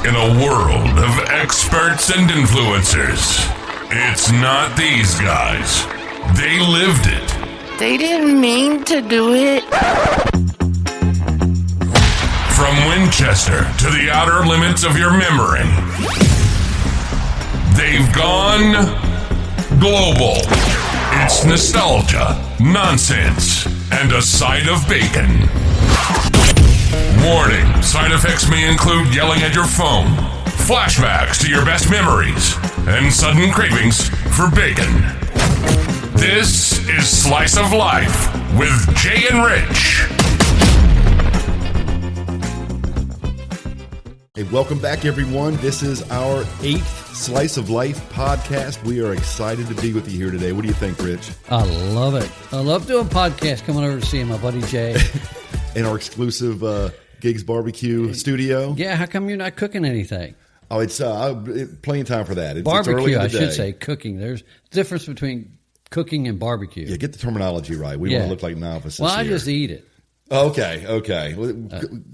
In a world of experts and influencers, it's not these guys. They lived it. They didn't mean to do it. From Winchester to the outer limits of your memory, they've gone global. It's nostalgia, nonsense, and a side of bacon. Warning, side effects may include yelling at your phone, flashbacks to your best memories, and sudden cravings for bacon. This is Slice of Life with Jay and Rich. Hey, welcome back, everyone. This is our 8th Slice of Life podcast. We are excited to be with you here today. What do you think, Rich? I love it. I love doing podcasts, coming over to see my buddy Jay. In our exclusive Gigs Barbecue studio. Yeah, how come you're not cooking anything? Oh, it's plenty of time for that. It's Barbecue, early in the I day. should say cooking. There's a difference between cooking and barbecue. Yeah, get the terminology right. We don't want to look like novices Well, I here. just eat it. Okay. Well,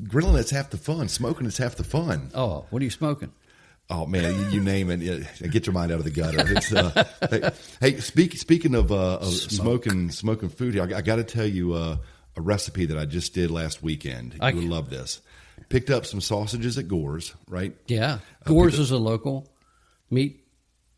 grilling is half the fun. Smoking is half the fun. Oh, what are you smoking? Oh man, you name it. Get your mind out of the gutter. It's, hey, speaking of smoking food here, I got to tell you a recipe that I just did last weekend. You would love this. Picked up some sausages at Gore's, right? Yeah, Gore's is a local meat.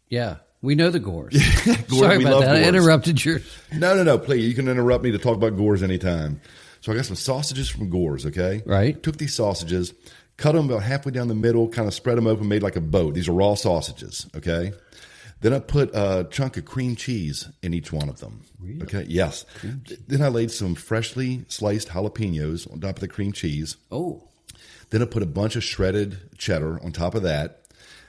Yeah, we know the Gore's. Gore, Sorry we about love that. Gore's. I interrupted your. No. Please, you can interrupt me to talk about Gore's anytime. So I got some sausages from Gore's. Okay, right. Took these sausages, cut them about halfway down the middle, kind of spread them open, made like a boat. These are raw sausages. Okay. Then I put a chunk of cream cheese in each one of them. Really? Okay, yes. Then I laid some freshly sliced jalapenos on top of the cream cheese. Oh. Then I put a bunch of shredded cheddar on top of that.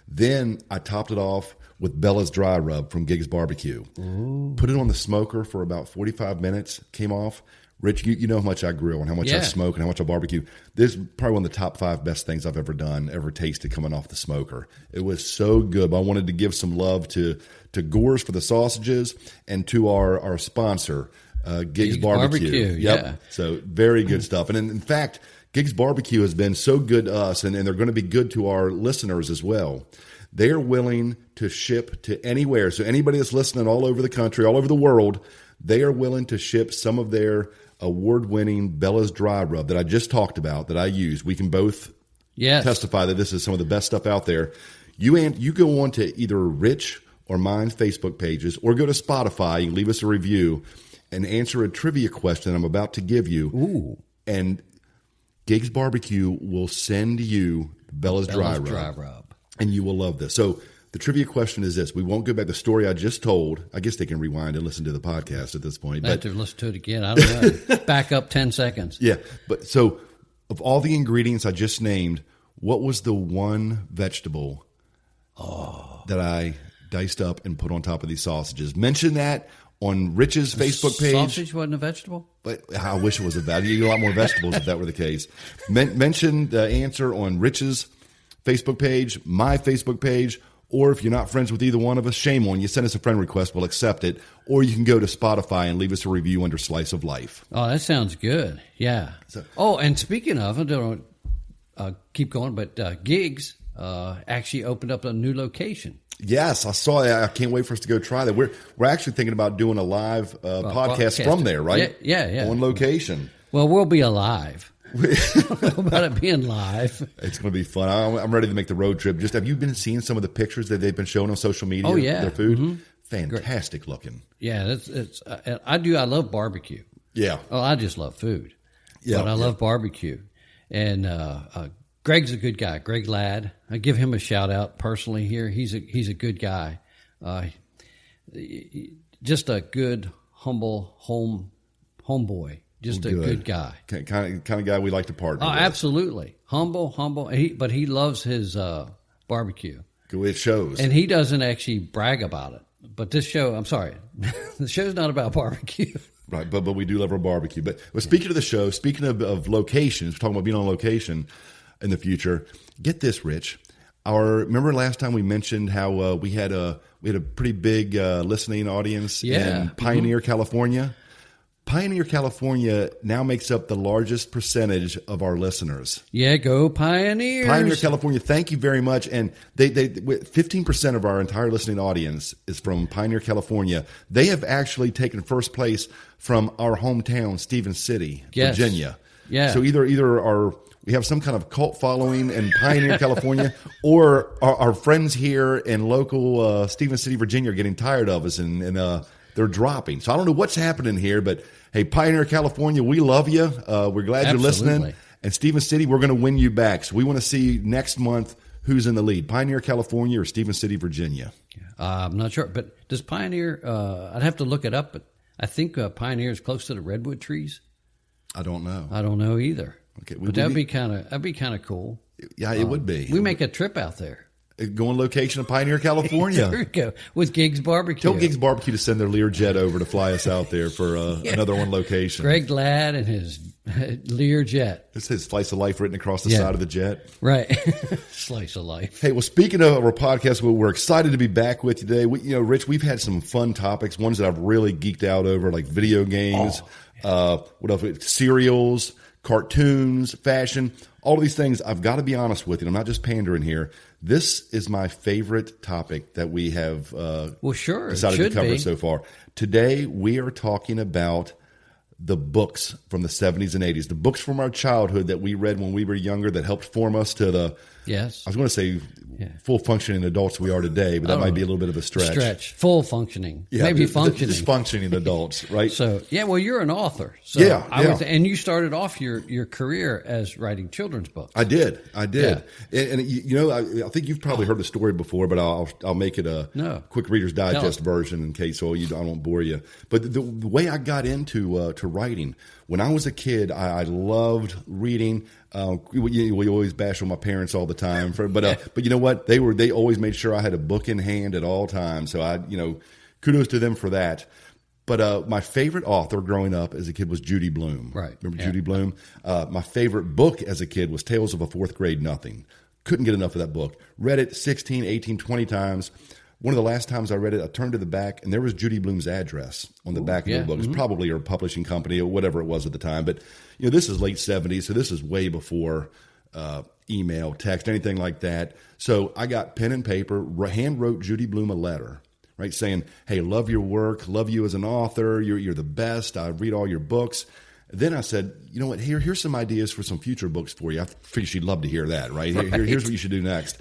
Then I topped it off with Bella's Dry Rub from Gigs Barbecue. Ooh. Put it on the smoker for about 45 minutes. Came off. Rich, you know how much I grill and how much I smoke and how much I barbecue. This is probably one of the top 5 best things I've ever done, ever tasted coming off the smoker. It was so good. But I wanted to give some love to Gore's for the sausages and to our sponsor, Gigs Barbecue. Yep. Yeah. So very good stuff. And in fact, Gigs Barbecue has been so good to us, and they're going to be good to our listeners as well. They are willing to ship to anywhere. So anybody that's listening all over the country, all over the world, they are willing to ship some of their award-winning Bella's Dry Rub that I just talked about, that I use. We can both testify that this is some of the best stuff out there. You go on to either Rich or mine's Facebook pages, or go to Spotify and leave us a review and answer a trivia question I'm about to give you. Ooh. And Gigs Barbecue will send you Bella's Dry Rub. And you will love this. So the trivia question is this. We won't go back to the story I just told. I guess they can rewind and listen to the podcast at this point. I have to listen to it again. I don't know. Back up 10 seconds. Yeah. But so of all the ingredients I just named, what was the one vegetable that I diced up and put on top of these sausages? Mention that on Rich's Facebook page. Sausage wasn't a vegetable? But I wish it was a vegetable. You get a lot more vegetables if that were the case. Mention the answer on Rich's Facebook page, my Facebook page, or if you're not friends with either one of us, shame on you. Send us a friend request. We'll accept it. Or you can go to Spotify and leave us a review under Slice of Life. Oh, that sounds good. Yeah. And speaking of, I don't keep going, but Gigs actually opened up a new location. Yes, I saw it. I can't wait for us to go try that. We're actually thinking about doing a live podcast from there, right? Yeah. On location. Well, we'll be alive. About it being live. It's going to be fun. I'm ready to make the road trip. Have you been seeing some of the pictures that they've been showing on social media? Oh, yeah. Their food? Mm-hmm. Fantastic looking. Yeah, I love barbecue. Yeah. Oh, I just love food. Yeah. But I love barbecue. And Greg's a good guy. Greg Ladd. I give him a shout out personally here. He's a good guy. Just a good, humble homeboy. Just a good guy. Kind of guy we like to partner with. Absolutely. Humble. But he loves his barbecue. It shows. And he doesn't actually brag about it. But this show, I'm sorry, the show's not about barbecue. Right, but we do love our barbecue. But speaking of the show, speaking of locations, we're talking about being on location in the future. Get this, Rich. Remember last time we mentioned how we had a pretty big listening audience in Pioneer, California? Pioneer, California now makes up the largest percentage of our listeners. Yeah, go Pioneers. Pioneer, California, thank you very much. And they 15% of our entire listening audience is from Pioneer, California. They have actually taken first place from our hometown, Stevens City, Yes. Virginia. Yeah. So either we have some kind of cult following in Pioneer, California, or our friends here in local Stevens City, Virginia are getting tired of us and they're dropping. So I don't know what's happening here, but hey, Pioneer, California, we love you. We're glad you're listening. And Stevens City, we're going to win you back. So we want to see next month who's in the lead, Pioneer, California, or Stevens City, Virginia. I'm not sure, but does Pioneer? I'd have to look it up, but I think Pioneer is close to the redwood trees. I don't know. I don't know either. Okay, but that'd be kind of cool. Yeah, it would be. We make a trip out there. Go on location in Pioneer, California. There we go. With Gigs Barbecue. Tell Gigs Barbecue to send their Learjet over to fly us out there for another one location. Greg Ladd and his Learjet. It says Slice of Life written across the side of the jet. Right. Slice of Life. Hey, well, speaking of our podcast, we're excited to be back with you today. Rich, we've had some fun topics, ones that I've really geeked out over, like video games, what else? Cereals, cartoons, fashion, all of these things. I've got to be honest with you. I'm not just pandering here. This is my favorite topic that we have decided to cover so far. Today, we are talking about the books from the 70s and 80s, the books from our childhood that we read when we were younger that helped form us to the, I was going to say full functioning adults we are today, but that might be a little bit of a stretch. Full functioning. Yeah, maybe functioning. Just functioning adults, right? So, well, you're an author. So and you started off your career as writing children's books. I did. Yeah. And I think you've probably heard the story before, but I'll make it a quick Reader's Digest version in case I won't bore you. But the way I got into to writing, when I was a kid, I loved reading. We always bash on my parents all the time, but you know what? They always made sure I had a book in hand at all times. So kudos to them for that. But my favorite author growing up as a kid was Judy Blume. Right. Remember Judy Blume? My favorite book as a kid was Tales of a Fourth Grade Nothing. Couldn't get enough of that book. Read it 16, 18, 20 times. One of the last times I read it, I turned to the back, and there was Judy Blume's address on the back of the book. It was probably her publishing company or whatever it was at the time. But this is late 70s, so this is way before email, text, anything like that. So I got pen and paper, hand wrote Judy Blume a letter, right, saying, hey, love your work, love you as an author, you're the best, I read all your books. Then I said, you know what, here's some ideas for some future books for you. I figured she'd love to hear that, right? Here's what you should do next.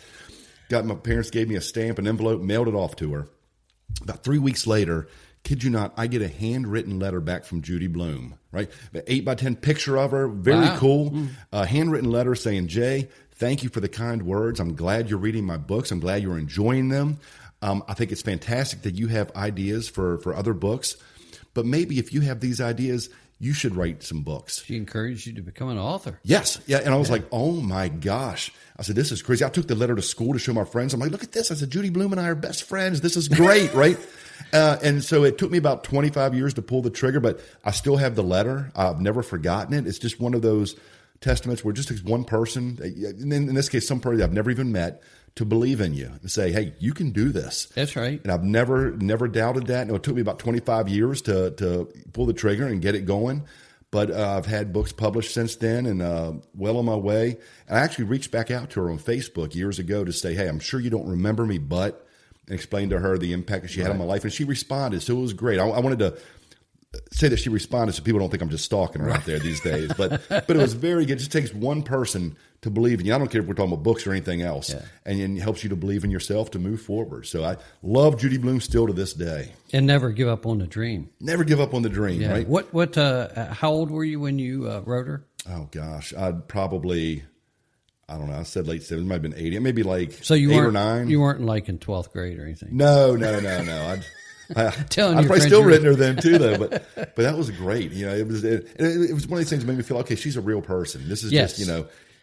My parents gave me a stamp, an envelope, mailed it off to her. About 3 weeks later, kid you not, I get a handwritten letter back from Judy Blume, right? 8x10 picture of her, very cool. Handwritten letter saying, Jay, thank you for the kind words. I'm glad you're reading my books. I'm glad you're enjoying them. I think it's fantastic that you have ideas for other books. But maybe if you have these ideas, you should write some books. She encouraged you to become an author. Yes. Yeah. And I was like, oh my gosh. I said, this is crazy. I took the letter to school to show my friends. I'm like, look at this. I said, Judy Blume and I are best friends. This is great. Right. And so it took me about 25 years to pull the trigger, but I still have the letter. I've never forgotten it. It's just one of those testaments where just takes one person, in this case, some person I've never even met, to believe in you and say, hey, you can do this. That's right. And I've never doubted that. No, it took me about 25 years to pull the trigger and get it going. But I've had books published since then and well on my way. And I actually reached back out to her on Facebook years ago to say, hey, I'm sure you don't remember me, but, and explain to her the impact that she had on my life. And she responded. So it was great. I wanted to say that she responded so people don't think I'm just stalking her out there these days. But it was very good. It just takes one person to believe in you. I don't care if we're talking about books or anything else. Yeah. And it helps you to believe in yourself to move forward. So I love Judy Blume still to this day. And never give up on the dream. Never give up on the dream, right? How old were you when you wrote her? Oh, gosh. I'd probably, I don't know. I said late 70s. It might have been 80. Maybe like so 8 or 9. You weren't like in 12th grade or anything? No. I'd probably still written her then too, though. But that was great. It was one of these things that made me feel, okay, she's a real person. This is just,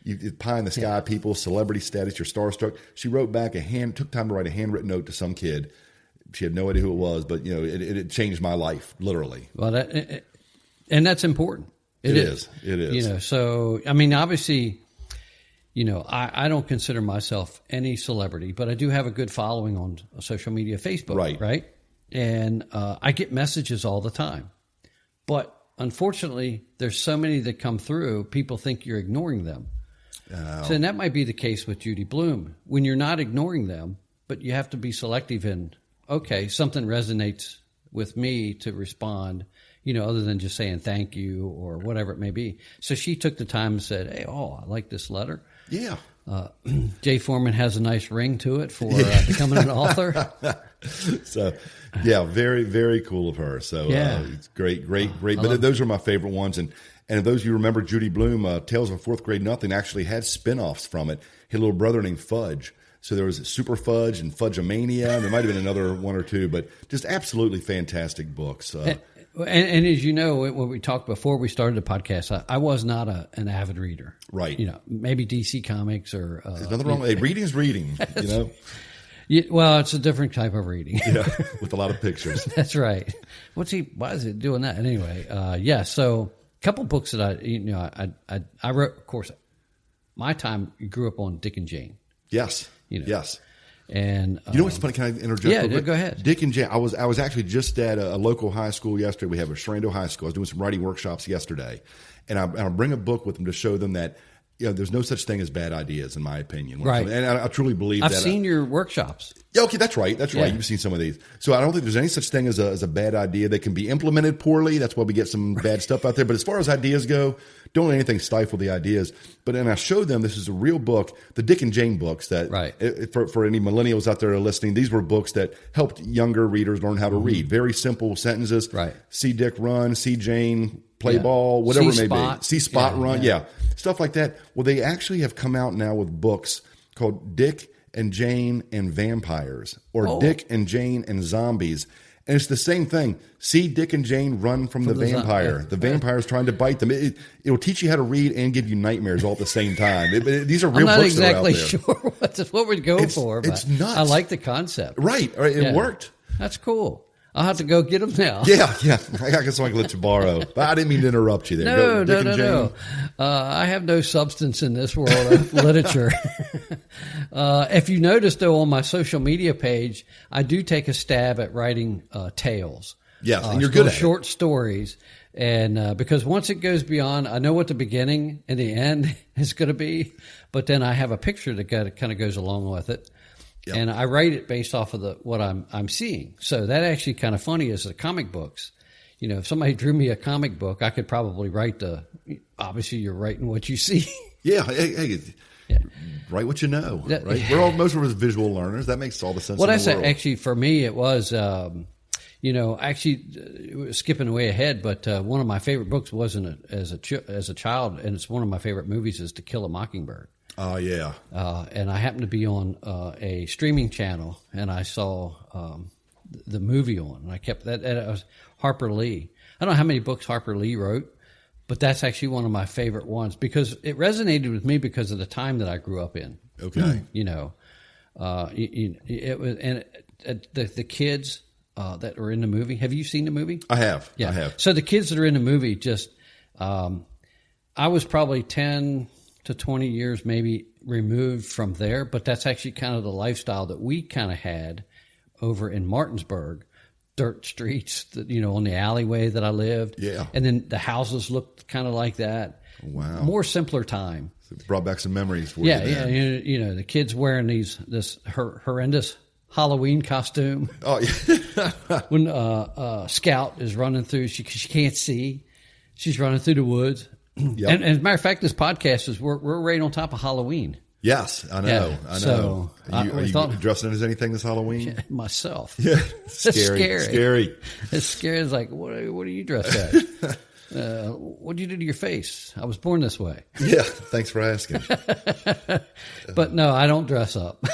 you pie in the sky people, celebrity status, you're starstruck. She wrote back took time to write a handwritten note to some kid. She had no idea who it was, but it changed my life, literally. Well, and that's important. It is. So, I mean, obviously, I don't consider myself any celebrity, but I do have a good following on social media, Facebook, right? And I get messages all the time. But unfortunately, there's so many that come through, people think you're ignoring them. So, and that might be the case with Judy Blume. When you're not ignoring them, but you have to be selective in, okay, something resonates with me to respond, other than just saying thank you or whatever it may be. So she took the time and said, hey, I like this letter. Yeah. Jay Foreman has a nice ring to it for becoming an author. So, yeah, very, very cool of her. So it's great. But those are my favorite ones. And if those of you remember Judy Blume, Tales of Fourth Grade Nothing actually had spinoffs from it. He had a little brother named Fudge. So there was Super Fudge and Fudge-A-Mania. And there might have been another one or two, but just absolutely fantastic books. And as you know, when we talked before we started the podcast, I was not an avid reader. Right. Maybe DC Comics or... There's nothing wrong with it. Reading's reading, Yeah, well, it's a different type of reading. Yeah, with a lot of pictures. That's right. Why is it doing that? Anyway, so a couple books that I wrote, of course, my time grew up on Dick and Jane. Yes. Yes. And what's funny? Can I interject? Yeah, go ahead. Dick and Jane. I was actually just at a local high school yesterday. We have a Shenandoah High School. I was doing some writing workshops yesterday, and I bring a book with them to show them that there's no such thing as bad ideas, in my opinion. Right. And I truly believe I've that. I've seen your workshops. Yeah, okay, that's right. Yeah. You've seen some of these. So I don't think there's any such thing as a bad idea. They can be implemented poorly. That's why we get some bad stuff out there. But as far as ideas go, don't let anything stifle the ideas. And I showed them this is a real book, the Dick and Jane books that, right. For any millennials out there listening, these were books that helped younger readers learn how to read. Very simple sentences. Right. See Dick run, see Jane play ball, whatever it may be. See Spot run. Yeah. Stuff like that. Well, they actually have come out now with books called Dick and Jane and Vampires, or Dick and Jane and Zombies. And it's the same thing. See Dick and Jane run from the vampire. The vampire's trying to bite them. It'll teach you how to read and give you nightmares all at the same time. These are real books that are out there. I'm not exactly sure what we're going for, but it's nuts. I like the concept. Right. It worked. That's cool. I'll have to go get them now. Yeah. I guess I can let you borrow. But I didn't mean to interrupt you there. No. I have no substance in this world of literature. If you notice, though, on my social media page, I do take a stab at writing tales. Yes, and you're good at short stories. And because once it goes beyond, I know what the beginning and the end is going to be, but then I have a picture that kind of goes along with it. Yep. And I write it based off of what I'm seeing. So that actually kind of funny is the comic books. If somebody drew me a comic book, I could probably write obviously you're writing what you see. Yeah. Hey, write what you know, right? Most of us visual learners. That makes all the sense in the world. Well, that's actually, for me, it was, actually skipping way ahead, but one of my favorite books wasn't as a child, and it's one of my favorite movies is To Kill a Mockingbird. Oh, yeah. And I happened to be on a streaming channel, and I saw the movie on, and I kept that. It was Harper Lee. I don't know how many books Harper Lee wrote, but that's actually one of my favorite ones because it resonated with me because of the time that I grew up in. Okay. It was, and the kids that were in the movie. Have you seen the movie? I have. Yeah. I have. So the kids that are in the movie I was probably 10 to 20 years maybe removed from there, but that's actually kind of the lifestyle that we kind of had over in Martinsburg. Dirt streets, on the alleyway that I lived. Yeah. And then the houses looked kind of like that. Wow. More simpler time. So it brought back some memories for you. Yeah. The kids wearing this horrendous Halloween costume. Oh, yeah. When Scout is running through, she can't see. She's running through the woods. Yep. And as a matter of fact, this podcast we're right on top of Halloween. Yes, I know. Yeah, I know. So are you dressing as anything this Halloween? Myself. Yeah, scary. It's scary. It's like, what are you dressed as? What did you do to your face? I was born this way. Yeah, thanks for asking. But no, I don't dress up.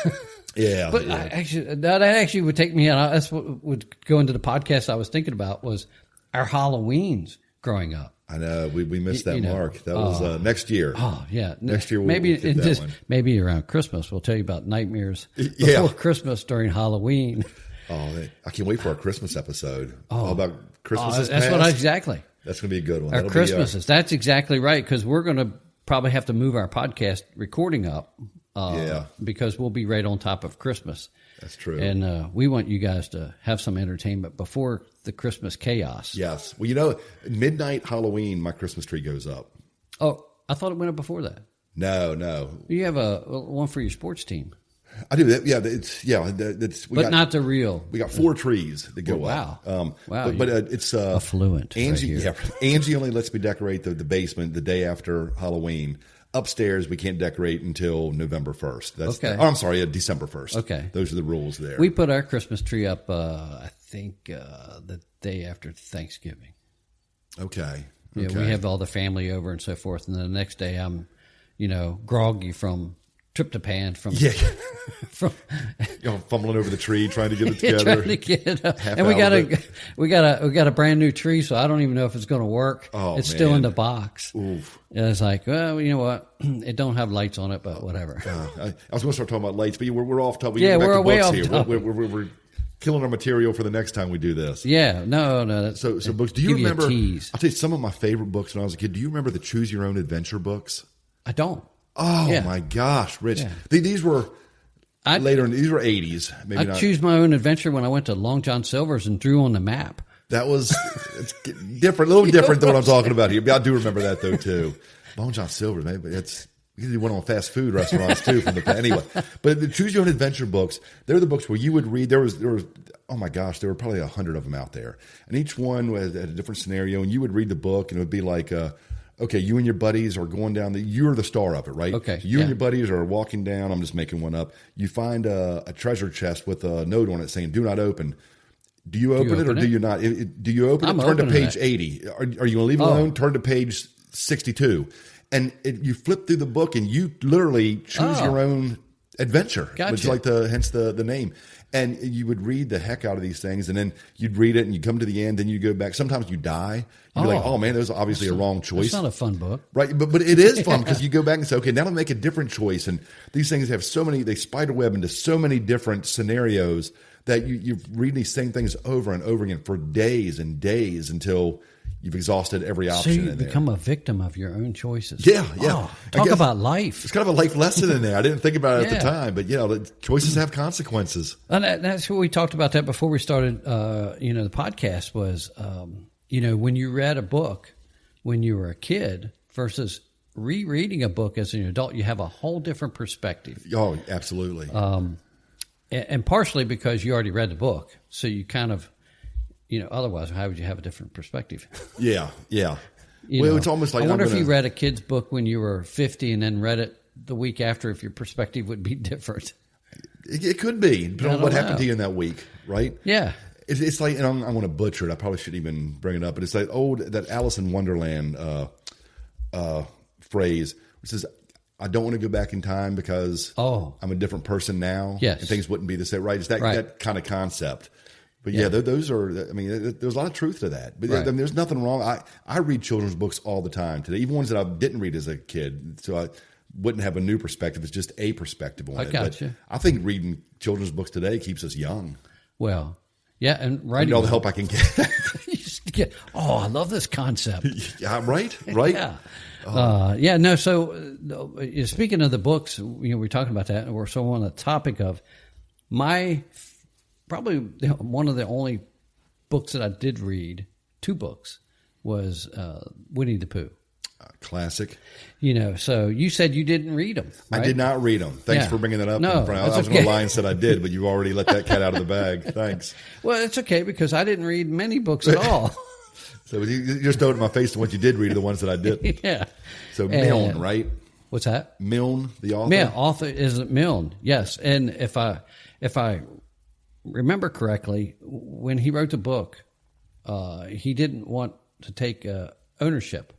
Yeah, but yeah. That actually would take me out. That's what would go into the podcast I was thinking about was our Halloweens growing up. I know we missed that mark. That was next year. Oh yeah, next year maybe around Christmas we'll tell you about nightmares before Christmas during Halloween. Oh, I can't wait for our Christmas episode. All about Christmas. That's exactly. That's going to be a good one. Our Christmases. That's exactly right because we're going to probably have to move our podcast recording up. Because we'll be right on top of Christmas. That's true. And we want you guys to have some entertainment before the Christmas chaos. Yes. Well, midnight Halloween, my Christmas tree goes up. Oh, I thought it went up before that. No. You have one for your sports team. I do that. Yeah, But not the real. We got 4 trees that go wow. up. Wow. But it's affluent. Angie, right Angie only lets me decorate the basement the day after Halloween. Upstairs, we can't decorate until November 1st. I'm sorry, December 1st. Okay. Those are the rules there. We put our Christmas tree up, I think, the day after Thanksgiving. Okay. Yeah, we have all the family over and so forth. And then the next day I'm, groggy from tryptophan from fumbling over the tree trying to get it together. Trying to get it up. And we got a brand new tree, so I don't even know if it's going to work. Oh, it's still in the box. Oof. And it's like, well, you know what? It don't have lights on it, but whatever. I was going to start talking about lights, but we're off topic. Yeah, we're way off topic. We're killing our material for the next time we do this. Yeah, no. So books. Do you remember? I'll tell you some of my favorite books when I was a kid. Do you remember the Choose Your Own Adventure books? I don't. Oh my gosh, Rich! Yeah. These were later. These were 80s. Maybe I choose my own adventure when I went to Long John Silver's and drew on the map. That was it's different, a little different than what I'm talking about here. But I do remember that though too. Long John Silver's, maybe it's. You went on fast food restaurants too from the anyway. But the Choose Your Own Adventure books, they're the books where you would read. There was oh my gosh, there were probably 100 of them out there, and each one had a different scenario. And you would read the book, and it would be like. Okay, you and your buddies are going down you're the star of it, right? Okay. So you and your buddies are walking down. I'm just making one up. You find a treasure chest with a note on it saying, do not open. Do you open it or do you not? Do you open it? Turn to page 80. Are you going to leave it alone? Turn to page 62. And you flip through the book and you literally choose your own adventure. Gotcha. Which is hence the name. And you would read the heck out of these things, and then you'd read it, and you come to the end, then you go back. Sometimes you die. You'd be like, "Oh man, that was obviously a wrong choice." It's not a fun book, right? But it is fun because you go back and say, "Okay, now I'll make a different choice." And these things have so many; they spiderweb into so many different scenarios that you read these same things over and over again for days and days until you've exhausted every option. So you become a victim of your own choices. Yeah. Talk about life. It's kind of a life lesson in there. I didn't think about it at the time, but choices have consequences. And that's what we talked about that before we started. The podcast was, when you read a book when you were a kid versus rereading a book as an adult, you have a whole different perspective. Oh, absolutely. And partially because you already read the book, so you kind of. Otherwise, how would you have a different perspective? Yeah. It's almost like I wonder if you read a kid's book when you were 50 and then read it the week after, if your perspective would be different. It could be, depending on what happened to you in that week, right? Yeah. It's like, and I'm going to butcher it. I probably shouldn't even bring it up, but it's like that Alice in Wonderland phrase, which says, I don't want to go back in time because I'm a different person now. Yes. And things wouldn't be the same, right? It's that kind of concept. But those are, there's a lot of truth to that. But there's nothing wrong. I read children's books all the time today, even ones that I didn't read as a kid. So I wouldn't have a new perspective. It's just a perspective on it. Gotcha. But I think reading children's books today keeps us young. Well, yeah. And writing. All the help I can get. I love this concept. Yeah, right? Yeah. So speaking of the books, we're talking about that, and we're so on the topic of probably one of the only books that I did read, 2 books, was Winnie the Pooh. Classic. So you said you didn't read them. Right? I did not read them. Thanks for bringing that up. No, I was going to lie and said I did, but you already let that cat out of the bag. Thanks. Well, it's okay because I didn't read many books at all. So you just throwed in my face what you did read are the ones that I didn't. Yeah. So Milne, right? What's that? Milne, the author? Yeah, author is Milne, yes. And if I remember correctly, when he wrote the book, he didn't want to take ownership,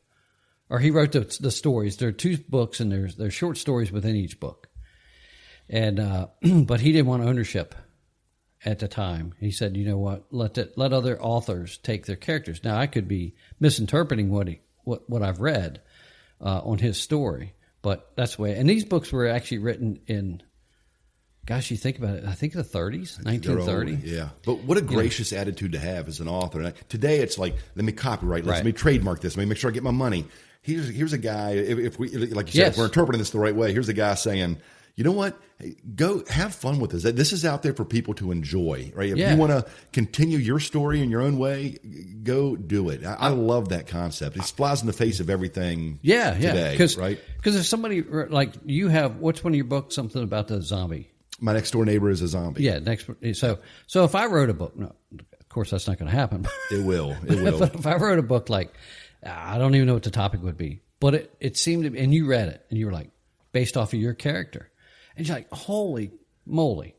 or he wrote the stories. There are 2 books, and there's short stories within each book, and but he didn't want ownership at the time. He said, "You know what? Let other authors take their characters." Now, I could be misinterpreting what I've read on his story, but that's the way. And these books were actually written in. Gosh, you think about it. I think the 30s, 1930. Yeah. But what a gracious attitude to have as an author. And today it's like, let me copyright this, let me trademark this, let me make sure I get my money. here's a guy, if we, like you said, if we're interpreting this the right way, here's a guy saying, you know what? Hey, go have fun with this. This is out there for people to enjoy, right? If you want to continue your story in your own way, go do it. I love that concept. It flies in the face of everything today, right? Because if somebody, like you have, what's one of your books, something about the zombie? My Next Door Neighbor is a Zombie. Yeah, so if I wrote a book, no, of course that's not going to happen. It will. But if I wrote a book like, I don't even know what the topic would be, but it seemed to be, and you read it, and you were like, based off of your character. And you're like, holy moly.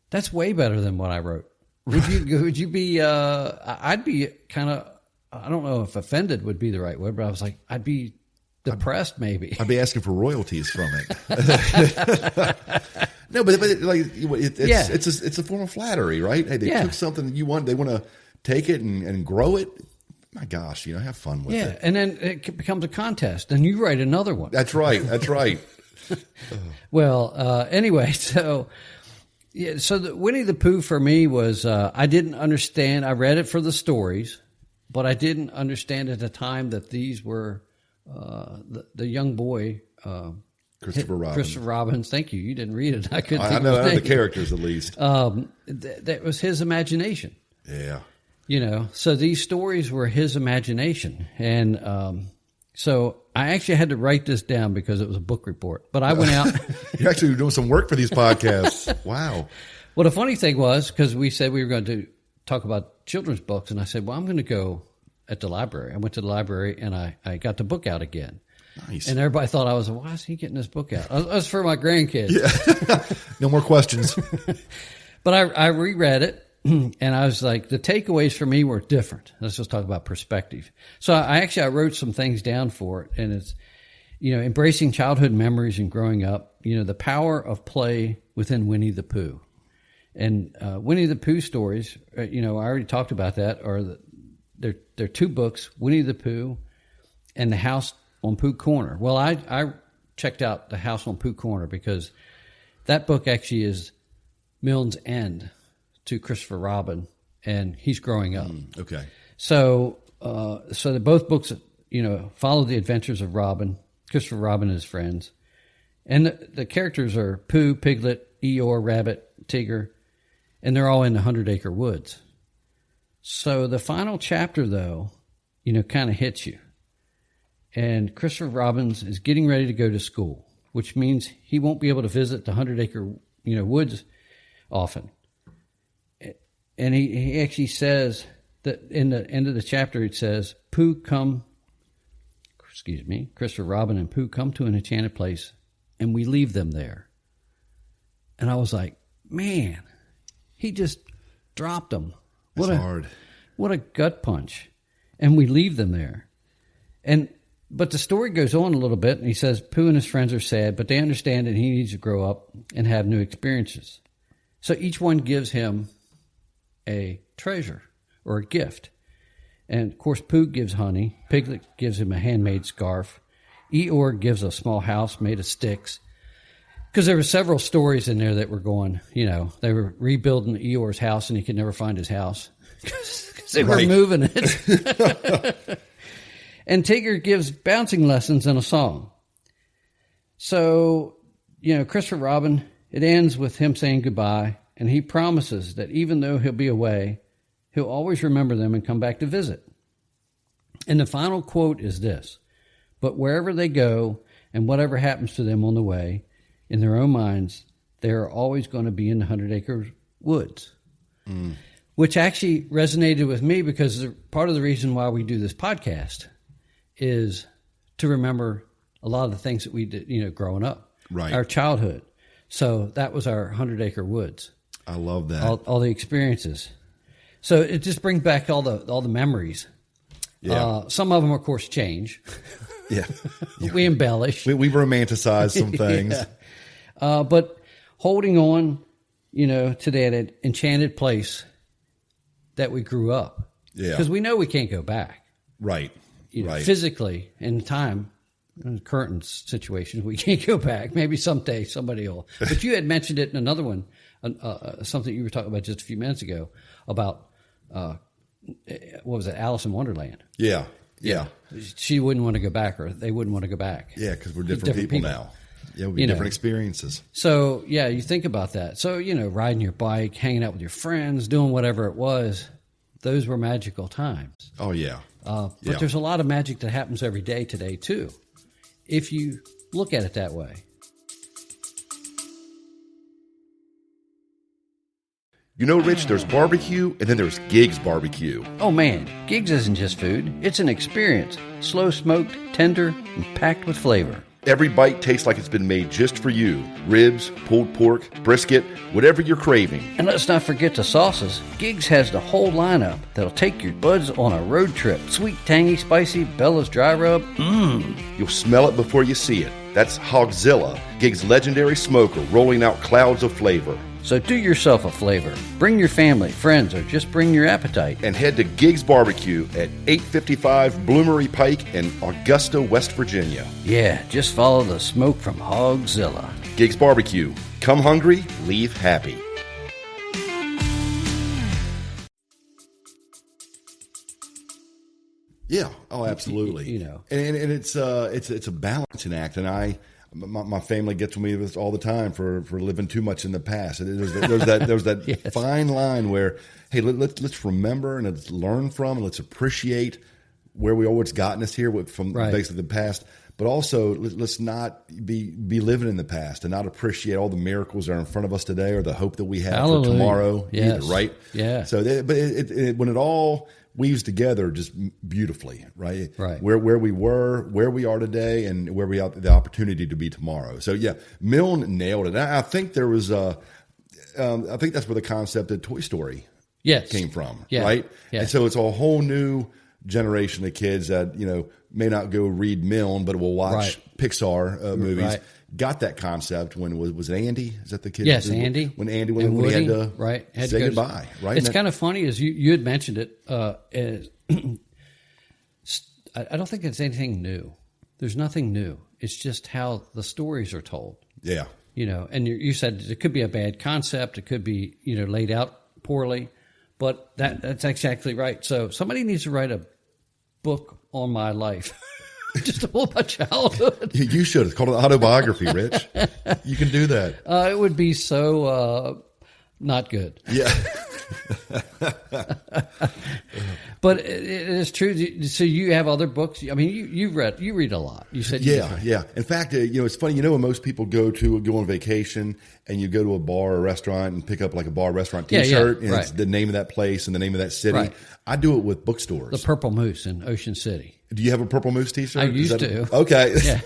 That's way better than what I wrote. Would you be, I'd be kind of, I don't know if offended would be the right word, but I was like, I'd be depressed maybe. I'd be asking for royalties from it. No, but it's a form of flattery, right? Hey, they took something that you want, they want to take it and grow it. My gosh, have fun with it. Yeah, and then it becomes a contest, and you write another one. That's right. Well, anyway, so the Winnie the Pooh for me was, I didn't understand. I read it for the stories, but I didn't understand at the time that these were the young boy, Christopher Robbins. Thank you. You didn't read it. I couldn't. I know the characters at least. That was his imagination. Yeah. So these stories were his imagination, and so I actually had to write this down because it was a book report. But I went out. You're actually doing some work for these podcasts. Wow. Well, the funny thing was, because we said we were going to talk about children's books, and I said, well, I'm going to go at the library. I went to the library, and I got the book out again. Nice. And everybody thought I was, why is he getting this book out? It was for my grandkids. Yeah. No more questions. But I reread it. And I was like, the takeaways for me were different. Let's just talk about perspective. So I wrote some things down for it, and it's, embracing childhood memories and growing up, the power of play within Winnie the Pooh. And Winnie the Pooh stories, I already talked about that, they're two books, Winnie the Pooh and The House on Pooh Corner. Well, I checked out The House on Pooh Corner because that book actually is Milne's end to Christopher Robin, and he's growing up. Okay. So the both books, follow the adventures of Robin, Christopher Robin and his friends. And the characters are Pooh, Piglet, Eeyore, Rabbit, Tigger, and they're all in the 100-acre woods. So the final chapter, though, kind of hits you. And Christopher Robin is getting ready to go to school, which means he won't be able to visit the 100-acre, woods often. And he actually says that in the end of the chapter, it says, Christopher Robin and Pooh come to an enchanted place, and we leave them there. And I was like, man, he just dropped them. That's hard. What a gut punch. And we leave them there. But the story goes on a little bit, and he says Pooh and his friends are sad, but they understand that he needs to grow up and have new experiences. So each one gives him a treasure or a gift. And of course, Pooh gives honey. Piglet gives him a handmade scarf. Eeyore gives a small house made of sticks. Because there were several stories in there that were going, they were rebuilding Eeyore's house and he could never find his house because they were moving it. And Tigger gives bouncing lessons and a song. So, Christopher Robin, it ends with him saying goodbye. And he promises that even though he'll be away, he'll always remember them and come back to visit. And the final quote is this: but wherever they go and whatever happens to them on the way, in their own minds, they are always going to be in the 100-acre woods. Which actually resonated with me because part of the reason why we do this podcast is to remember a lot of the things that we did, growing up. Right. Our childhood. So that was our 100-acre woods. I love that. All the experiences. So it just brings back all the memories. Yeah. Some of them, of course, change. Yeah. We embellish. We romanticize some things. But holding on, to that enchanted place that we grew up. Yeah. Because we know we can't go back. Right. Right. Physically, in time, in current situations, we can't go back. Maybe someday somebody will. But you had mentioned it in another one. Something you were talking about just a few minutes ago about what was it, Alice in Wonderland? Yeah. Yeah. She wouldn't want to go back, or they wouldn't want to go back. Yeah, because we're different people now. Yeah, we different experiences. So, yeah, you think about that. So, riding your bike, hanging out with your friends, doing whatever it was, those were magical times. Oh, yeah. But there's a lot of magic that happens every day today, too, if you look at it that way. Rich, there's barbecue, and then there's Gigs Barbecue. Oh, man, Gigs isn't just food. It's an experience. Slow smoked, tender, and packed with flavor. Every bite tastes like it's been made just for you. Ribs, pulled pork, brisket, whatever you're craving. And let's not forget the sauces. Gigs has the whole lineup that'll take your buds on a road trip. Sweet, tangy, spicy, Bella's dry rub. You'll smell it before you see it. That's Hogzilla, Gigs' legendary smoker, rolling out clouds of flavor. So do yourself a flavor. Bring your family, friends, or just bring your appetite. And head to Gigs Barbecue at 855 Bloomery Pike in Augusta, West Virginia. Yeah, just follow the smoke from Hogzilla. Gigs Barbecue. Come hungry, leave happy. Yeah. Oh, absolutely. And it's a balancing act, and my family gets with me this all the time for living too much in the past. And there's that Yes. fine line where, hey, let's remember and let's learn from and let's appreciate where what's gotten us here from basically the past. But also, let's not be living in the past and not appreciate all the miracles that are in front of us today or the hope that we have for tomorrow. Yes. Either, right? Yeah. So, when it all weaves together just beautifully, right? Right. Where we were, where we are today, and where we have the opportunity to be tomorrow. So yeah, Milne nailed it. I think there was I think that's where the concept of Toy Story came from, right? Yeah. And so it's a whole new generation of kids that may not go read Milne, but will watch Pixar movies. Right. Got that concept when was it Andy? Is that the kid? Yes, Andy. When he Woody, had to say goodbye. Right. It's kind of funny as you had mentioned it. I don't think it's anything new. There's nothing new. It's just how the stories are told. Yeah. And you said it could be a bad concept. It could be laid out poorly, but that's exactly right. So somebody needs to write a book on my life. Just all my childhood. You should. It's called an autobiography, Rich. You can do that. It would be so not good. Yeah. But it is true. So you have other books. I mean, you read a lot. You said yeah. In fact, it's funny. When most people go on vacation and you go to a bar or restaurant and pick up like a bar restaurant T-shirt and it's the name of that place and the name of that city. Right. I do it with bookstores. The Purple Moose in Ocean City. Do you have a Purple Moose T-shirt? I used to. Okay. Yeah.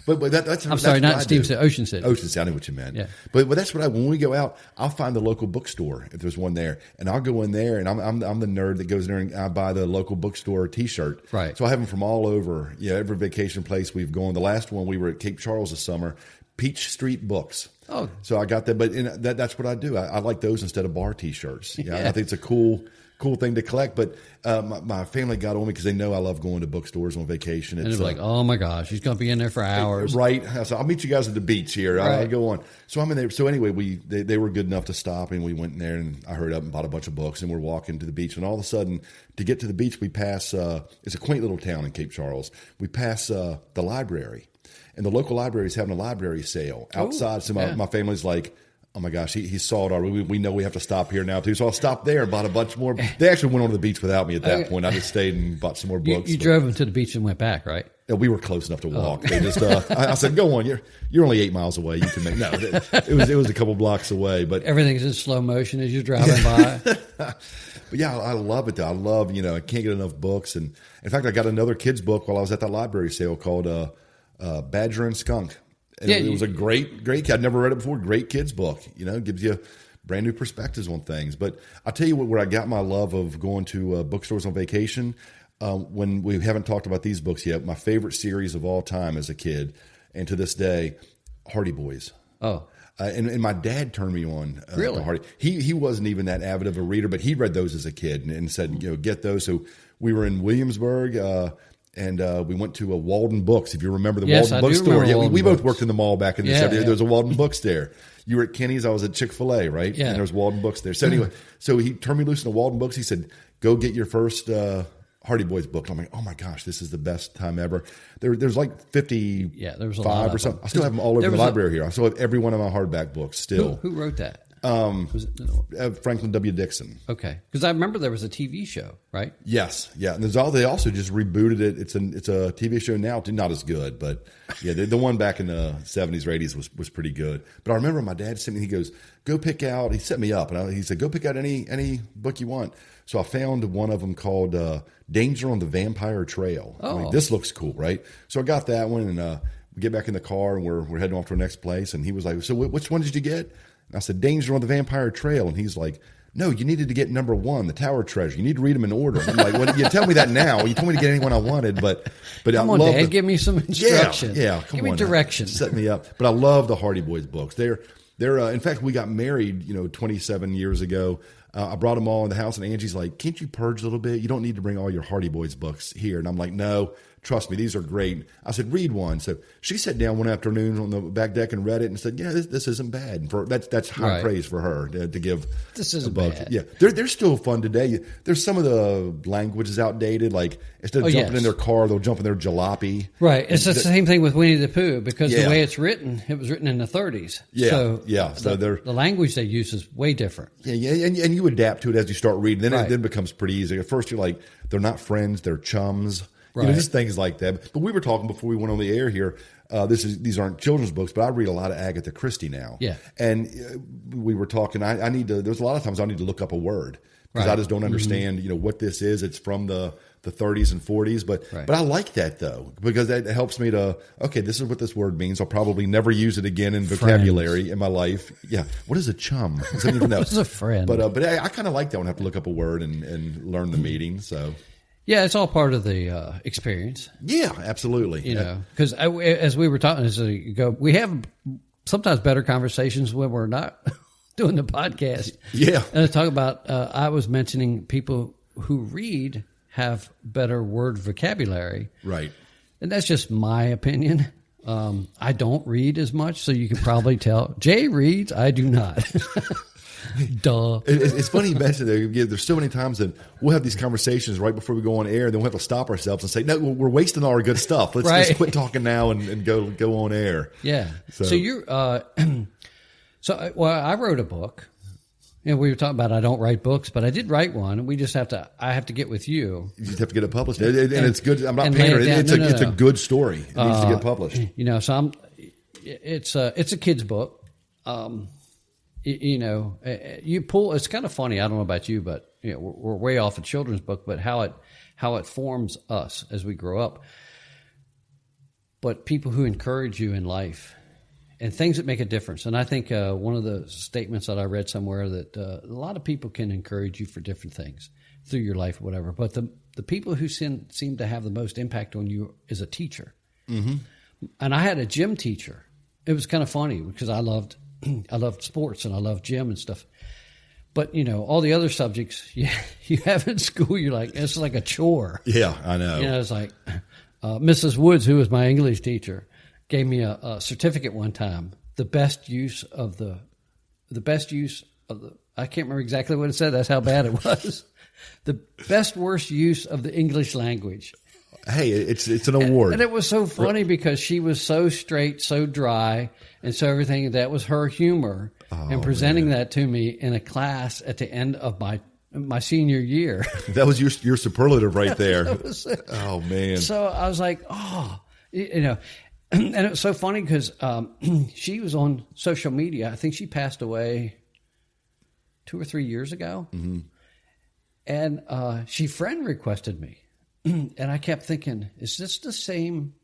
But that's I'm sorry, not Steve City, Ocean City. Ocean City, I know what you meant. Yeah. But that's what when we go out, I'll find the local bookstore if there's one there, and I'll go in there, and I'm the nerd that goes in there and I buy the local bookstore T-shirt. Right. So I have them from all over. Every vacation place we've gone. The last one we were at Cape Charles this summer, Peach Street Books. Oh. So I got that, but that's what I do. I like those instead of bar T-shirts. Yeah. I think it's a cool thing to collect, but my family got on me because they know I love going to bookstores on vacation. And it's like, oh my gosh, he's going to be in there for hours. Right. So I'll meet you guys at the beach here. I'll go on. So I'm in there. So anyway, they were good enough to stop, and we went in there, and I hurried up and bought a bunch of books, and we're walking to the beach. And all of a sudden, to get to the beach, we pass, it's a quaint little town in Cape Charles. We pass the library, and the local library is having a library sale outside. So my family's like, oh my gosh, he saw it already. We know we have to stop here now too. So I'll stop there and bought a bunch more. They actually went on to the beach without me at that point. I just stayed and bought some more books. You drove them to the beach and went back, right? We were close enough to walk. They just, I said, go on. You're only 8 miles away. You can make, no, it was a couple blocks away, but everything's in slow motion as you're driving by. But yeah, I love it though. I love, I can't get enough books. And in fact, I got another kid's book while I was at that library sale called, Badger and Skunk. And it was a great, I'd never read it before. Great kids book, gives you brand new perspectives on things. But I'll tell you where I got my love of going to bookstores on vacation. When we haven't talked about these books yet, my favorite series of all time as a kid, and to this day, Hardy Boys. Oh. And my dad turned me on really? to Hardy. He wasn't even that avid of a reader, but he read those as a kid and said, get those. So we were in Williamsburg, and we went to a Walden Books. If you remember the Walden Bookstore. Yeah, we both worked in the mall back in the 70s. There was a Walden Books there. You were at Kenny's. I was at Chick-fil-A, right? Yeah. And there was Walden Books there. So anyway, so he turned me loose in the Walden Books. He said, go get your first Hardy Boys book. I'm like, oh my gosh, this is the best time ever. There's like 55 there was a lot or something. I still have them all over the library here. I still have every one of my hardback books still. Who wrote that? Franklin W. Dixon. Okay, because I remember there was a TV show, right? Yes, yeah. And they also just rebooted it. It's a TV show now, not as good, but yeah, the one back in the 70s or 80s was pretty good. But I remember my dad sent me. He goes, "Go pick out." He set me up, and he said, "Go pick out any book you want." So I found one of them called "Danger on the Vampire Trail." Oh, I'm like, this looks cool, right? So I got that one, and we get back in the car, and we're heading off to our next place. And he was like, "So which one did you get?" And I said, "Danger on the Vampire Trail." And he's like, "No, you needed to get number 1, the Tower Treasure. You need to read them in order." I'm like, "Well, you tell me that now. You told me to get anyone I wanted, but come on, Dad, give me some instructions. Yeah, come give on, me directions. Set me up." But I love the Hardy Boys books. They're in fact, we got married, 27 years ago. I brought them all in the house, and Angie's like, "Can't you purge a little bit? You don't need to bring all your Hardy Boys books here." And I'm like, "No, trust me, these are great." I said, "Read one." So she sat down one afternoon on the back deck and read it and said, "Yeah, this isn't bad." And that's high praise for her to give. This isn't bad. Yeah, they're still fun today. There's some of the language is outdated. Like instead of jumping in their car, they'll jump in their jalopy. Right. It's the same thing with Winnie the Pooh because the way it's written, it was written in the 30s. Yeah, So the language they use is way different. Yeah, and you adapt to it as you start reading. Then it becomes pretty easy. At first, you're like, they're not friends, they're chums. Right. Just things like that. But we were talking before we went on the air here. These aren't children's books, but I read a lot of Agatha Christie now. Yeah. And we were talking. I need to. There's a lot of times I need to look up a word because I just don't understand. What this is. It's from the 30s and 40s, but I like that though because that helps me to this is what this word means. I'll probably never use it again in vocabulary in my life. Yeah. What is a chum? I don't even know. What is a friend? But I kind of like that when I have to look up a word and learn the meaning. So. Yeah, it's all part of the experience. Yeah, absolutely. Because as we were talking as we go, we have sometimes better conversations when we're not doing the podcast. Yeah. And to talk about, I was mentioning people who read have better word vocabulary. Right. And that's just my opinion. I don't read as much, so you can probably tell. Jay reads, I do not. Duh. It's funny you mentioned that. There's so many times that we'll have these conversations right before we go on air, and then we'll have to stop ourselves and say, "No, we're wasting all our good stuff. Let's quit talking now and go on air." Yeah. So you're. I wrote a book. We were talking about I don't write books, but I did write one. And we just have to. I have to get with you. You just have to get it published, and it's good. I'm not paying it. It's a good story. It needs to get published. So it's a kid's book. You pull. It's kind of funny. I don't know about you, but we're way off a children's book. But how it forms us as we grow up. But people who encourage you in life and things that make a difference. And I think one of the statements that I read somewhere that a lot of people can encourage you for different things through your life, or whatever. But the people who seem to have the most impact on you is a teacher. Mm-hmm. And I had a gym teacher. It was kind of funny because I loved sports and I loved gym and stuff. But, all the other subjects you have in school, you're like, it's like a chore. Yeah, I know. It's like Mrs. Woods, who was my English teacher, gave me a certificate one time. The best use of the I can't remember exactly what it said. That's how bad it was. The worst use of the English language. Hey, it's an award. And it was so funny because she was so straight, so dry, and so everything, that was her humor. And presenting that to me in a class at the end of my senior year. That was your superlative right there. Oh, man. So I was like, and it was so funny because she was on social media. I think she passed away 2 or 3 years ago. Mm-hmm. And she friend requested me. And I kept thinking, is this the same,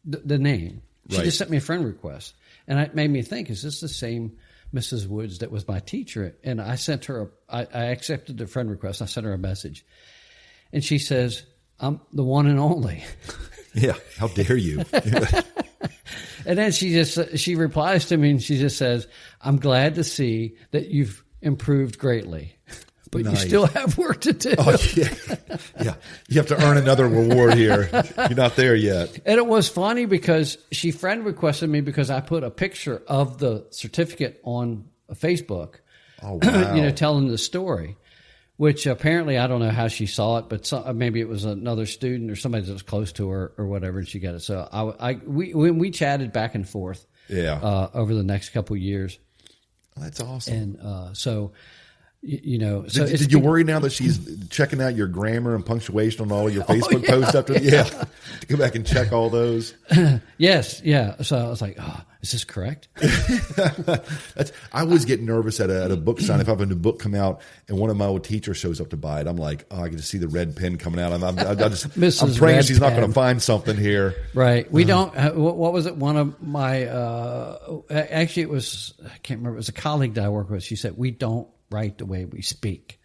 the name? She just sent me a friend request. And it made me think, is this the same Mrs. Woods that was my teacher? And I sent her, I accepted the friend request. I sent her a message. And she says, I'm the one and only. Yeah, how dare you? And then she replies to me and she just says, I'm glad to see that you've improved greatly. But you still have work to do. Oh, yeah. You have to earn another reward here. You're not there yet. And it was funny because she friend requested me because I put a picture of the certificate on Facebook, oh, wow. telling the story. which apparently I don't know how she saw it, but maybe it was another student or somebody that was close to her or whatever, and she got it. So we chatted back and forth. Yeah. Over the next couple of years. That's awesome. And so, you know, so did you worry now that she's checking out your grammar and punctuation on all your Facebook posts after? Yeah, to go back and check all those. Yes, yeah. So I was like, oh, is this correct? I always get nervous at a book sign if I have a new book come out and one of my old teachers shows up to buy it. I'm like, oh, I get to see the red pen coming out. I'm praying Red she's not Pen. going to find something here. Right. We don't. What was it? One of my actually, it was, I can't remember. It was a colleague that I work with. She said, we don't write the way we speak.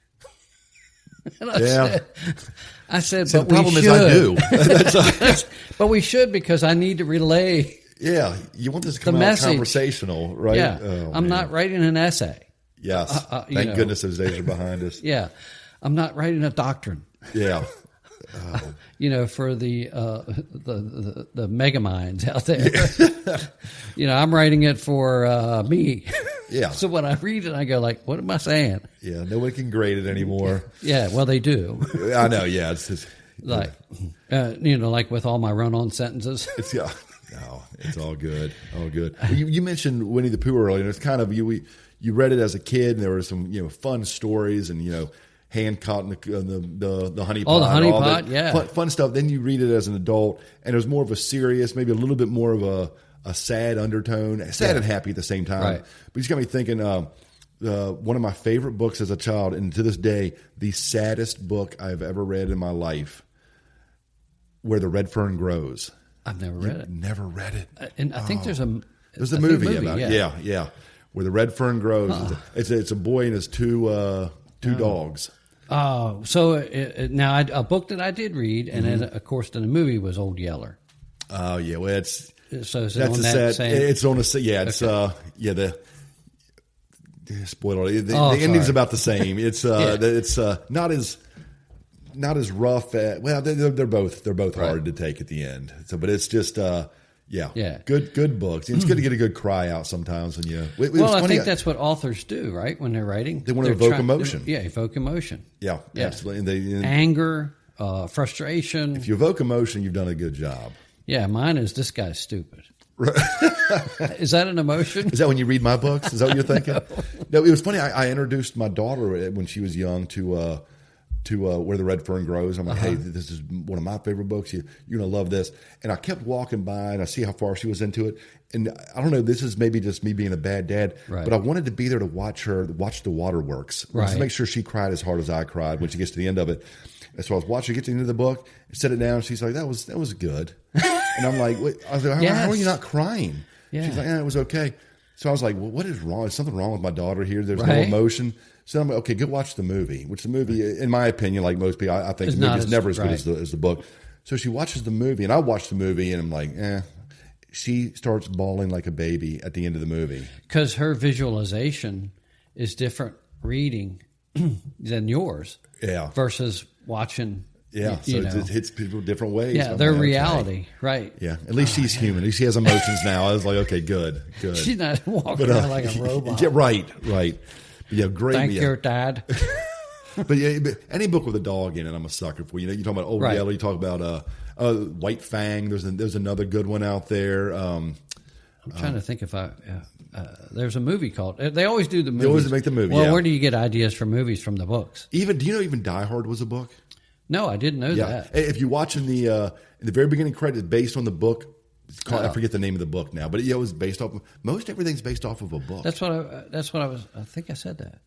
And I said, so but the problem we is should. I do. But we should, because I need to relay. Yeah, you want this to come out message. Conversational, right? Yeah, Oh, I'm not writing an essay. Yes, thank goodness those days are behind us. Yeah, I'm not writing a doctrine. Yeah, you know, for the mega minds out there. You know, I'm writing it for me. Yeah. So when I read it, I go like, "What am I saying?" Yeah, nobody can grade it anymore. Yeah, well, they do. I know. Yeah, it's just, Like, you know, like with all my run-on sentences. it's no, it's all good, all good. Well, you mentioned Winnie the Pooh earlier, and it's kind of you read it as a kid, and there were some fun stories, and hand caught in the honey pot. Oh, the honey pot, yeah, fun stuff. Then you read it as an adult, and it was more of a serious, maybe a little bit more of a sad undertone, sad and happy at the same time. Right. But it's got me thinking. One of my favorite books as a child, and to this day, the saddest book I've ever read in my life, Where the Red Fern Grows. I've never read it. Never read it. And I think there's a movie about it. Yeah. Where the Red Fern Grows. It's a boy and his two dogs. Oh, so now a book that I did read, and then of course then the movie was Old Yeller. Oh yeah, well so is it on that same? It's on a yeah. It's the spoiler. The ending's about the same. It's it's not as rough. Well, they're both hard to take at the end. So, but it's just good books. It's good to get a good cry out sometimes when you. I think that's what authors do, right? When they're writing, they want to evoke emotion. Evoke emotion. Yeah, absolutely. And anger, frustration. If you evoke emotion, you've done a good job. Yeah, mine is this guy's stupid. Is that an emotion? Is that when you read my books? Is that what you're thinking? No, it was funny. I introduced my daughter when she was young to Where the Red Fern Grows. I'm like, hey, this is one of my favorite books. You're going to love this. And I kept walking by, and I see how far she was into it. And I don't know, this is maybe just me being a bad dad, but I wanted to be there to watch the waterworks. Just to make sure she cried as hard as I cried when she gets to the end of it. And so I was watching her get to the end of the book, set it down. She's like, that was good. And I'm like, wait, I was like, how are you not crying? Yeah. She's like, it was okay. So I was like, well, what is wrong? Is something wrong with my daughter here? There's no emotion. So I'm like, okay, go watch the movie, which the movie, in my opinion, like most people, I think the movie is never as good as the book. So she watches the movie, and I watch the movie, and I'm like, She starts bawling like a baby at the end of the movie. Because her visualization is different reading than yours. Yeah. Versus watching. Yeah, so it hits people different ways. Yeah, their reality, right. Yeah, at least she's human. At least she has emotions now. I was like, okay, good. She's not walking around like a robot. Yeah, right. Yeah, great. Thank your dad. But any book with a dog in it, I'm a sucker for. You talk about Old Yeller, you talk about White Fang. There's another good one out there. I'm trying to think if there's a movie called. They always do the movie. They always make the movie. Well, where do you get ideas for movies from the books? Do you know even Die Hard was a book? No, I didn't know that. If you watch in the very beginning credits, based on the book, I forget the name of the book now, but it was based off. Most everything's based off of a book. That's what I was. I think I said that.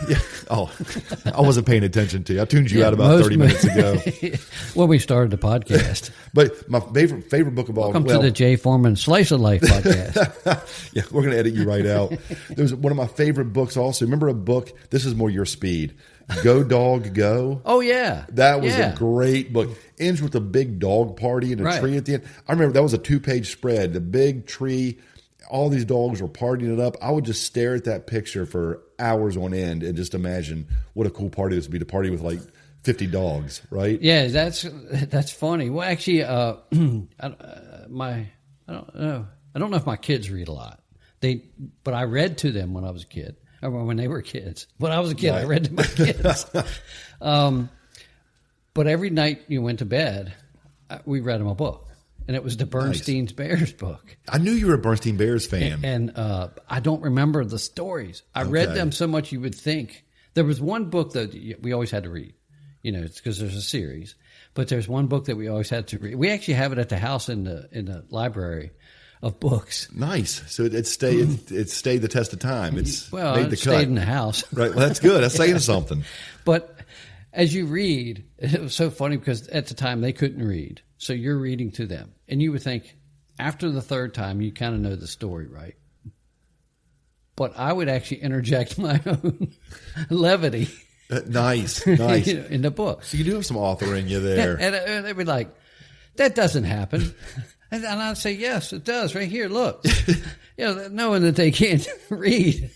Yeah. Oh, I wasn't paying attention to you. I tuned you out about 30 minutes ago. When we started the podcast. But my favorite book of all. Welcome to the Jay Foreman Slice of Life podcast. Yeah, we're going to edit you right out. There's one of my favorite books also. Remember a book? This is more your speed. Go Dog Go. Oh yeah, that was a great book. Ends with a big dog party and a tree at the end. I remember that was a 2-page spread. The big tree, all these dogs were partying it up. I would just stare at that picture for hours on end and just imagine what a cool party this would be to party with like 50 dogs, right? Yeah, that's funny. Well, actually, I don't know if my kids read a lot. But I read to them when I was a kid. when they were kids. When I was a kid, I read to my kids. But every night you went to bed, we read them a book. And it was the Bernstein's Bears book. I knew you were a Bernstein Bears fan. And I don't remember the stories. I read them so much you would think. There was one book that we always had to read. It's because there's a series. But there's one book that we always had to read. We actually have it at the house in the library of books. Nice. So it stayed the test of time. It's made the cut. Stayed in the house. Right. Well, that's good. That's saying something. But as you read, it was so funny because at the time they couldn't read. So you're reading to them. And you would think after the third time, you kind of know the story, right? But I would actually interject my own levity. Nice. In the book. So you do have some author in you there. And they'd be like, that doesn't happen. And I'd say, yes, it does. Right here, look. Knowing that they can't read.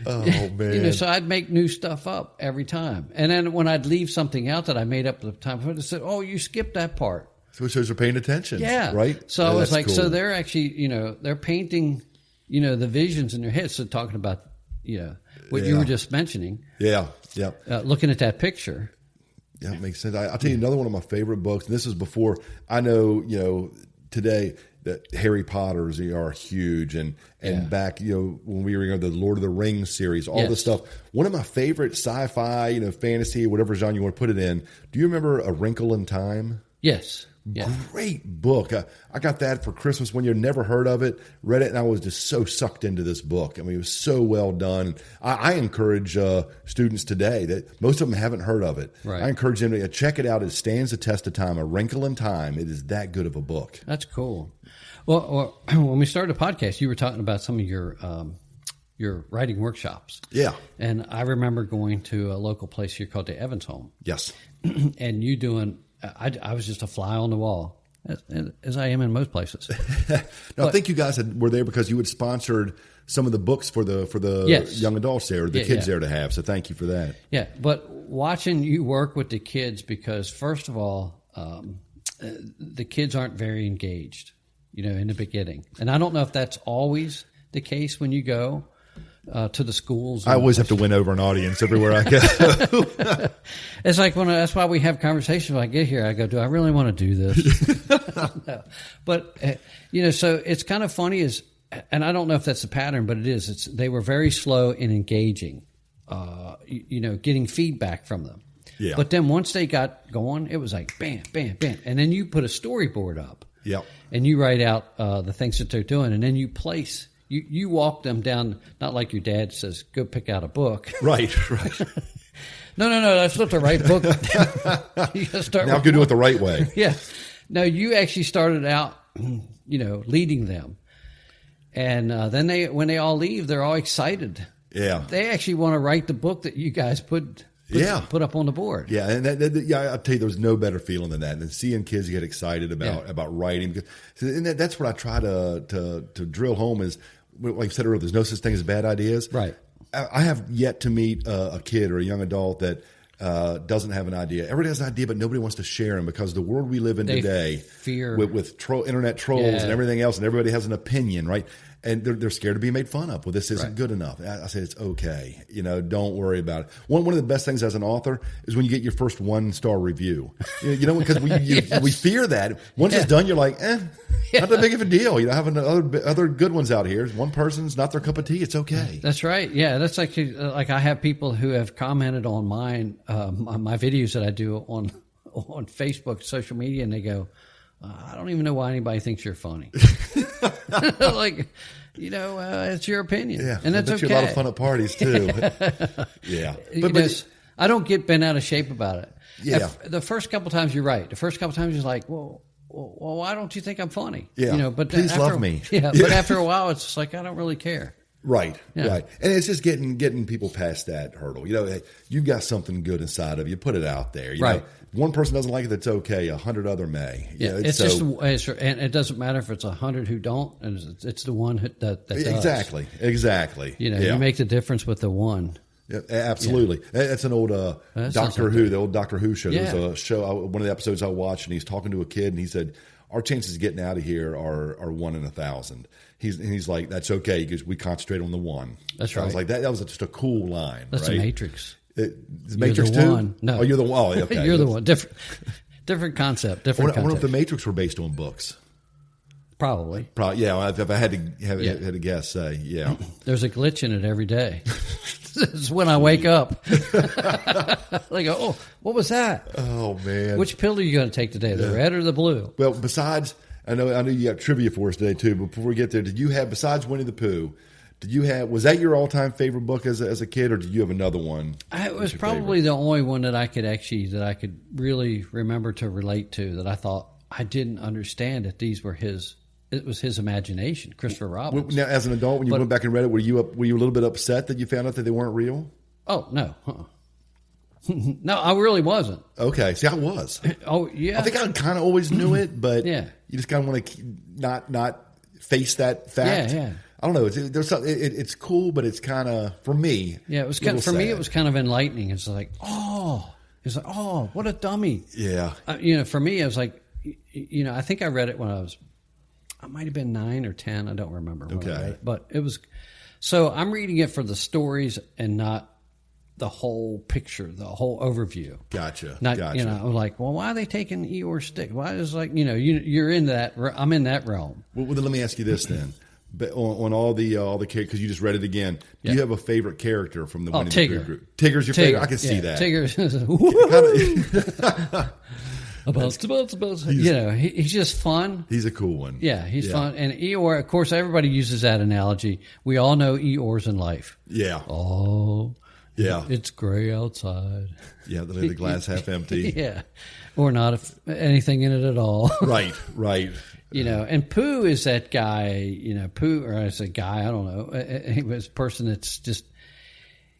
Oh, man. So I'd make new stuff up every time. And then when I'd leave something out that I made up at the time, I said, oh, you skipped that part. So it shows they're paying attention. Yeah. Right? So I was like, cool. So they're actually, they're painting, the visions in their head. So talking about, what you were just mentioning. Yeah. Yeah. Looking at that picture. Yeah, it makes sense. I'll tell you another one of my favorite books. And this is before I know, today that Harry Potters are huge. And back, when we were in the Lord of the Rings series, all this stuff. One of my favorite sci-fi, fantasy, whatever genre you want to put it in. Do you remember A Wrinkle in Time? Yes. Yeah. Great book. I got that for Christmas one year. Never heard of it. Read it, and I was just so sucked into this book. I mean, it was so well done. I encourage students today that most of them haven't heard of it. Right. I encourage them to check it out. It stands the test of time. A Wrinkle in Time. It is that good of a book. That's cool. Well, when we started the podcast, you were talking about some of your writing workshops. Yeah. And I remember going to a local place here called the Evans Home. Yes. And you doing. I was just a fly on the wall, as I am in most places. I think you guys were there because you had sponsored some of the books for the young adults there, the kids there to have. So thank you for that. Yeah, but watching you work with the kids, because first of all, the kids aren't very engaged, in the beginning. And I don't know if that's always the case when you go to the schools. I always have to win over an audience everywhere I go. It's like that's why we have conversations. When I get here, I go, do I really want to do this? No. But, so it's kind of funny and I don't know if that's the pattern, but it is. They were very slow in engaging, getting feedback from them. Yeah. But then once they got going, it was like bam, bam, bam. And then you put a storyboard up. Yep. And you write out the things that they're doing, and then you place. You walk them down, not like your dad says, go pick out a book. Right. No, that's not the right book. You gotta start now go do it the right way. Yeah. No, you actually started out, leading them. And then when they all leave, they're all excited. Yeah. They actually want to write the book that you guys put up on the board. Yeah, and I'll tell you, there's no better feeling than that. And seeing kids get excited about writing. And that's what I try to drill home is, like I said earlier, there's no such thing as bad ideas. Right. I have yet to meet a kid or a young adult that doesn't have an idea. Everybody has an idea, but nobody wants to share them because the world we live in today, with internet trolls and everything else, and everybody has an opinion, right? And they're scared to be made fun of. Well, this isn't good enough. I say it's okay. Don't worry about it. One of the best things as an author is when you get your first 1-star review. Because we fear that. Once it's done, you're like, not that big of a deal. Having other good ones out here. One person's not their cup of tea. It's okay. That's right. Yeah, that's like I have people who have commented on mine, my videos that I do on Facebook, social media, and they go, I don't even know why anybody thinks you're funny. It's your opinion. Yeah, and that's okay. You're a lot of fun at parties too. Yeah, but I don't get bent out of shape about it. Yeah, the first couple times you're right. The first couple times you're like, well, why don't you think I'm funny? Yeah, but please love me. Yeah, but after a while, it's just like I don't really care. Right, right, and it's just getting people past that hurdle. You got something good inside of you. Put it out there. You know, one person doesn't like it, that's okay. 100 other may. And it doesn't matter if it's 100 who don't, and it's the one that does. Exactly. You make the difference with the one. Yeah, absolutely. Yeah. That's an old Doctor Who, the old Doctor Who show. There was a show, one of the episodes I watched, and he's talking to a kid, and he said, our chances of getting out of here are 1 in 1,000. He's like, that's okay because we concentrate on the one. That's right. I was like, that was just a cool line. That's right? the Matrix. Matrix you're the 2? one. No. Oh, you're the one. Oh, okay. You're the one. Different concept. I wonder if the Matrix were based on books. Probably. Yeah. If I had to guess, yeah. There's a glitch in it every day. This is when I wake up. They go, oh, what was that? Oh man. Which pill are you going to take today? The red or the blue? Well, besides, I know you got trivia for us today too. But before we get there, did you have, besides Winnie the Pooh, was that your all-time favorite book as a kid, or did you have another one? It was probably the only one that I could really remember to relate to, that I thought I didn't understand that these were his. It was his imagination, Christopher Robin. Now, as an adult, when you went back and read it, were you a little bit upset that you found out that they weren't real? Oh no, no, I really wasn't. Okay, see, I was. Oh yeah, I think I kind of always knew it, but yeah, you just kind of want to not face that fact. Yeah. I don't know. It's cool, but it's kind of, for me. Yeah, it was kind of, for me. It was kind of enlightening. It's like, oh, what a dummy. Yeah. For me, I was like, I think I read it when I might have been 9 or 10. I don't remember. Okay. But it was, so I'm reading it for the stories and not the whole picture, the whole overview. Gotcha. I'm like, well, why are they taking Eeyore's stick? Why is you're in that, I'm in that realm. Well, then let me ask you this then. But on all the characters, because you just read it again, do you have a favorite character from the Winnie the Pooh group? Tigger's your favorite? I can see that. Tigger's he's just fun. He's a cool one. Yeah, he's fun. And Eeyore, of course, everybody uses that analogy. We all know Eeyore's in life. Yeah. Oh, yeah. It's gray outside. Yeah, the glass half empty. Yeah, or not anything in it at all. Right. And Pooh is that guy, Pooh, or I say guy, I don't know. He was a person that's just,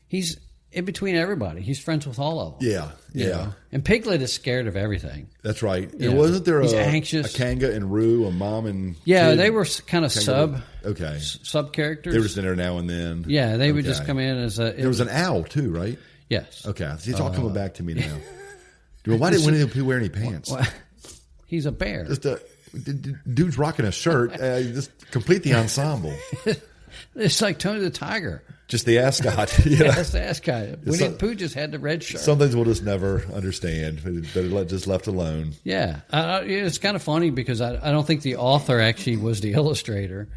he's in between everybody. He's friends with all of them. Yeah. And Piglet is scared of everything. That's right. And wasn't there he's anxious. A Kanga and Roo, a mom and Yeah, kid? They were kind of sub characters. They were just in there now and then. Yeah, they would just come in as a... There was an owl too, right? Yes. Okay. See, it's all coming back to me now. Why didn't Winnie the Pooh wear any pants? He's a bear. Dude's rocking a shirt. Just complete the ensemble. It's like Tony the Tiger. Just the ascot. Yeah, that's the ascot. Winnie the Pooh just had the red shirt. Some things we'll just never understand, but just left alone. Yeah. It's kind of funny because I don't think the author actually was the illustrator.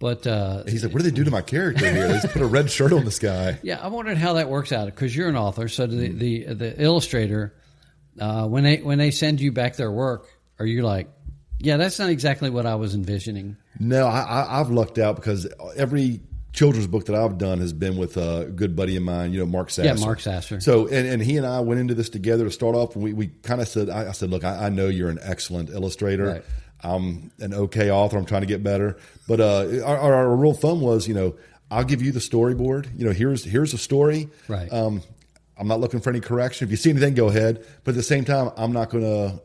But he's like, what do they do to my character here? They just put a red shirt on this guy. Yeah, I wondered how that works out because you're an author. So the illustrator, when they send you back their work, are you like, yeah, that's not exactly what I was envisioning? No, I've lucked out because every children's book that I've done has been with a good buddy of mine, Mark Sasser. Yeah, Mark Sasser. So, and he and I went into this together to start off, and we kind of said, I said, look, I know you're an excellent illustrator. Right. I'm an okay author. I'm trying to get better. But our rule of thumb was, I'll give you the storyboard. Here's a story. Right. I'm not looking for any correction. If you see anything, go ahead. But at the same time, I'm not going to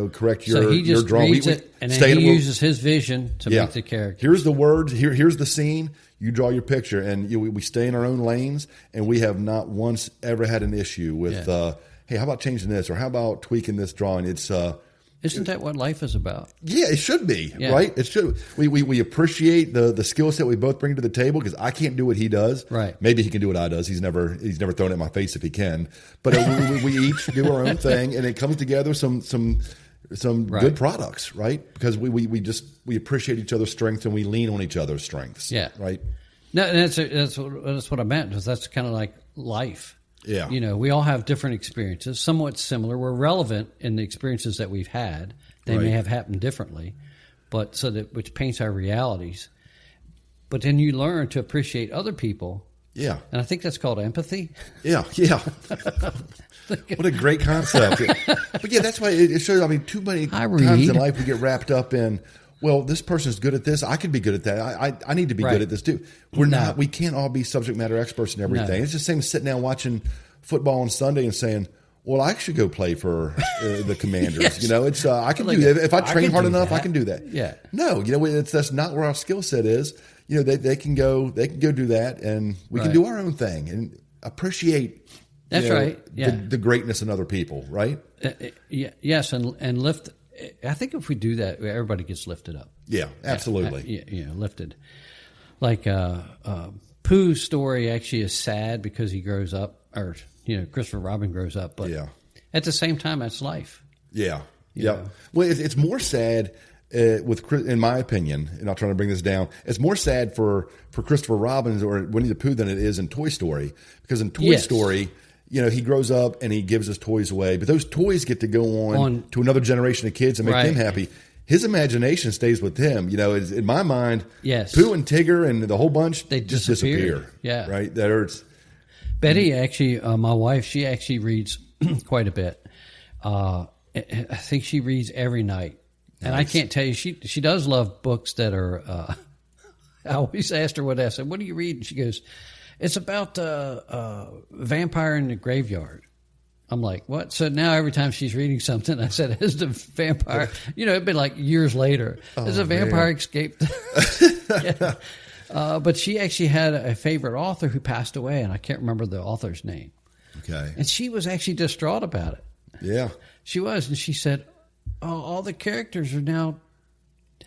correct your drawing. So he just reads it, and then he uses his vision to make the character. Here's the words. Here's the scene. You draw your picture, and we stay in our own lanes. And we have not once ever had an issue with, hey, how about changing this, or how about tweaking this drawing? It's isn't that what life is about? Yeah, it should be, right? It should. We appreciate the skill set we both bring to the table because I can't do what he does. Right. Maybe he can do what I does. He's never thrown it in my face if he can. But we each do our own thing, and it comes together some good products, right? Because we appreciate each other's strengths and we lean on each other's strengths. Yeah. Right. No, that's what I meant. Because that's kind of like life. Yeah. We all have different experiences, somewhat similar. We're relevant in the experiences that we've had. They may have happened differently, but which paints our realities. But then you learn to appreciate other people. Yeah. And I think that's called empathy. Yeah. What a great concept. But yeah, that's why it shows, too many times in life we get wrapped up in, well, this person's good at this. I could be good at that. I need to be good at this too. We can't all be subject matter experts in everything. No. It's the same as sitting down watching football on Sunday and saying, well, I should go play for the Commanders. Yes. It's I can do that. If I train hard enough, I can do that. Yeah. No, that's not where our skill set is. They can go do that, and we can do our own thing and appreciate. That's right. Yeah. The greatness in other people, right? Yes, and lift I think if we do that, everybody gets lifted up. Yeah, absolutely. Lifted. Like Pooh's story actually is sad because he grows up, or Christopher Robin grows up, but at the same time, that's life. Yeah, yeah. Well, it's more sad in my opinion, and I'll try to bring this down. It's more sad for Christopher Robin or Winnie the Pooh than it is in Toy Story, because in Toy Story, he grows up and he gives his toys away, but those toys get to go on to another generation of kids and make them happy. His imagination stays with him. In my mind, Pooh and Tigger and the whole bunch, they just disappear. Yeah. Right? That hurts. Betty, actually, my wife, she actually reads quite a bit. I think she reads every night. Nice. And I can't tell you, she does love books that are, I always asked her I said, what do you read? And she goes, it's about vampire in the graveyard. I'm like, what? So now every time she's reading something, I said, is the vampire, it'd been like years later. Has a vampire escaped? But she actually had a favorite author who passed away, and I can't remember the author's name. Okay. And she was actually distraught about it. Yeah. She was. And she said, all the characters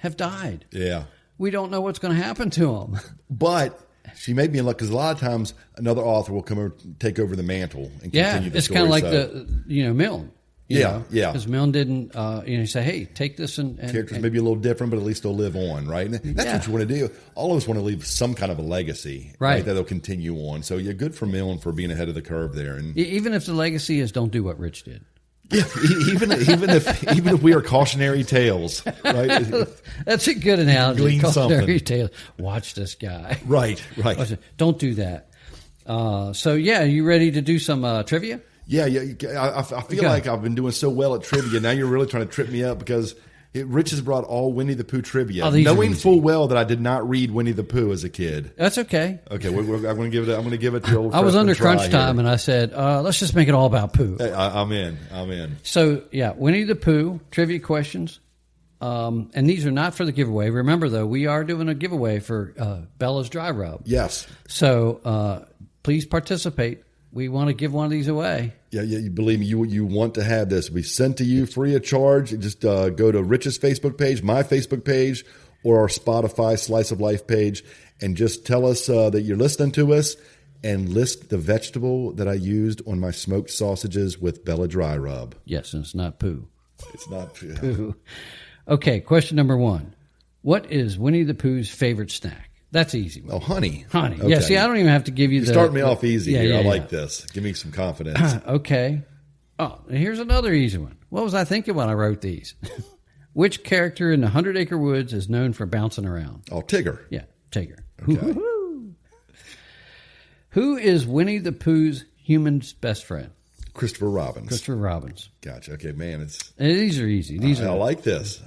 have died. Yeah. We don't know what's going to happen to them. But she made me in luck, because a lot of times another author will come over, take over the mantle and continue the story. It's kind of like Milne. Yeah. Because Milne didn't, say, hey, take this and characters may be a little different, but at least they'll live on, right? And that's what you want to do. All of us want to leave some kind of a legacy, right? That they'll continue on. So you're good for Milne for being ahead of the curve there. And even if the legacy is don't do what Rich did. Yeah, even if we are cautionary tales, right? That's a good analogy. Glean cautionary tales. Watch this guy. Right. Don't do that. You ready to do some trivia? Yeah. I feel like I've been doing so well at trivia. Now you're really trying to trip me up, because Rich has brought all Winnie the Pooh trivia, knowing full well that I did not read Winnie the Pooh as a kid. That's okay. Okay, I'm going to give it to old. I was under crunch time, and I said, "Let's just make it all about Pooh." Hey, I'm in. So Winnie the Pooh trivia questions, and these are not for the giveaway. Remember, though, we are doing a giveaway for Bella's Dry Rub. Yes. So please participate. We want to give one of these away. Yeah, you believe me, you want to have this. We sent to you free of charge. Just go to Rich's Facebook page, my Facebook page, or our Spotify Slice of Life page, and just tell us that you're listening to us, and list the vegetable that I used on my smoked sausages with Bella Dry Rub. Yes, and it's not Pooh. It's not Pooh. Okay, question number 1. What is Winnie the Pooh's favorite snack? That's easy. Oh, honey. Honey. Okay. Yeah, see, I don't even have to give you start me off easy here. I like this. Give me some confidence. Okay. Oh, here's another easy one. What was I thinking when I wrote these? Which character in the 100 Acre Woods is known for bouncing around? Oh, Tigger. Yeah, Tigger. Okay. Who is Winnie the Pooh's human's best friend? Christopher Robin. Christopher Robbins. Gotcha. Okay, man. These are easy. I like this.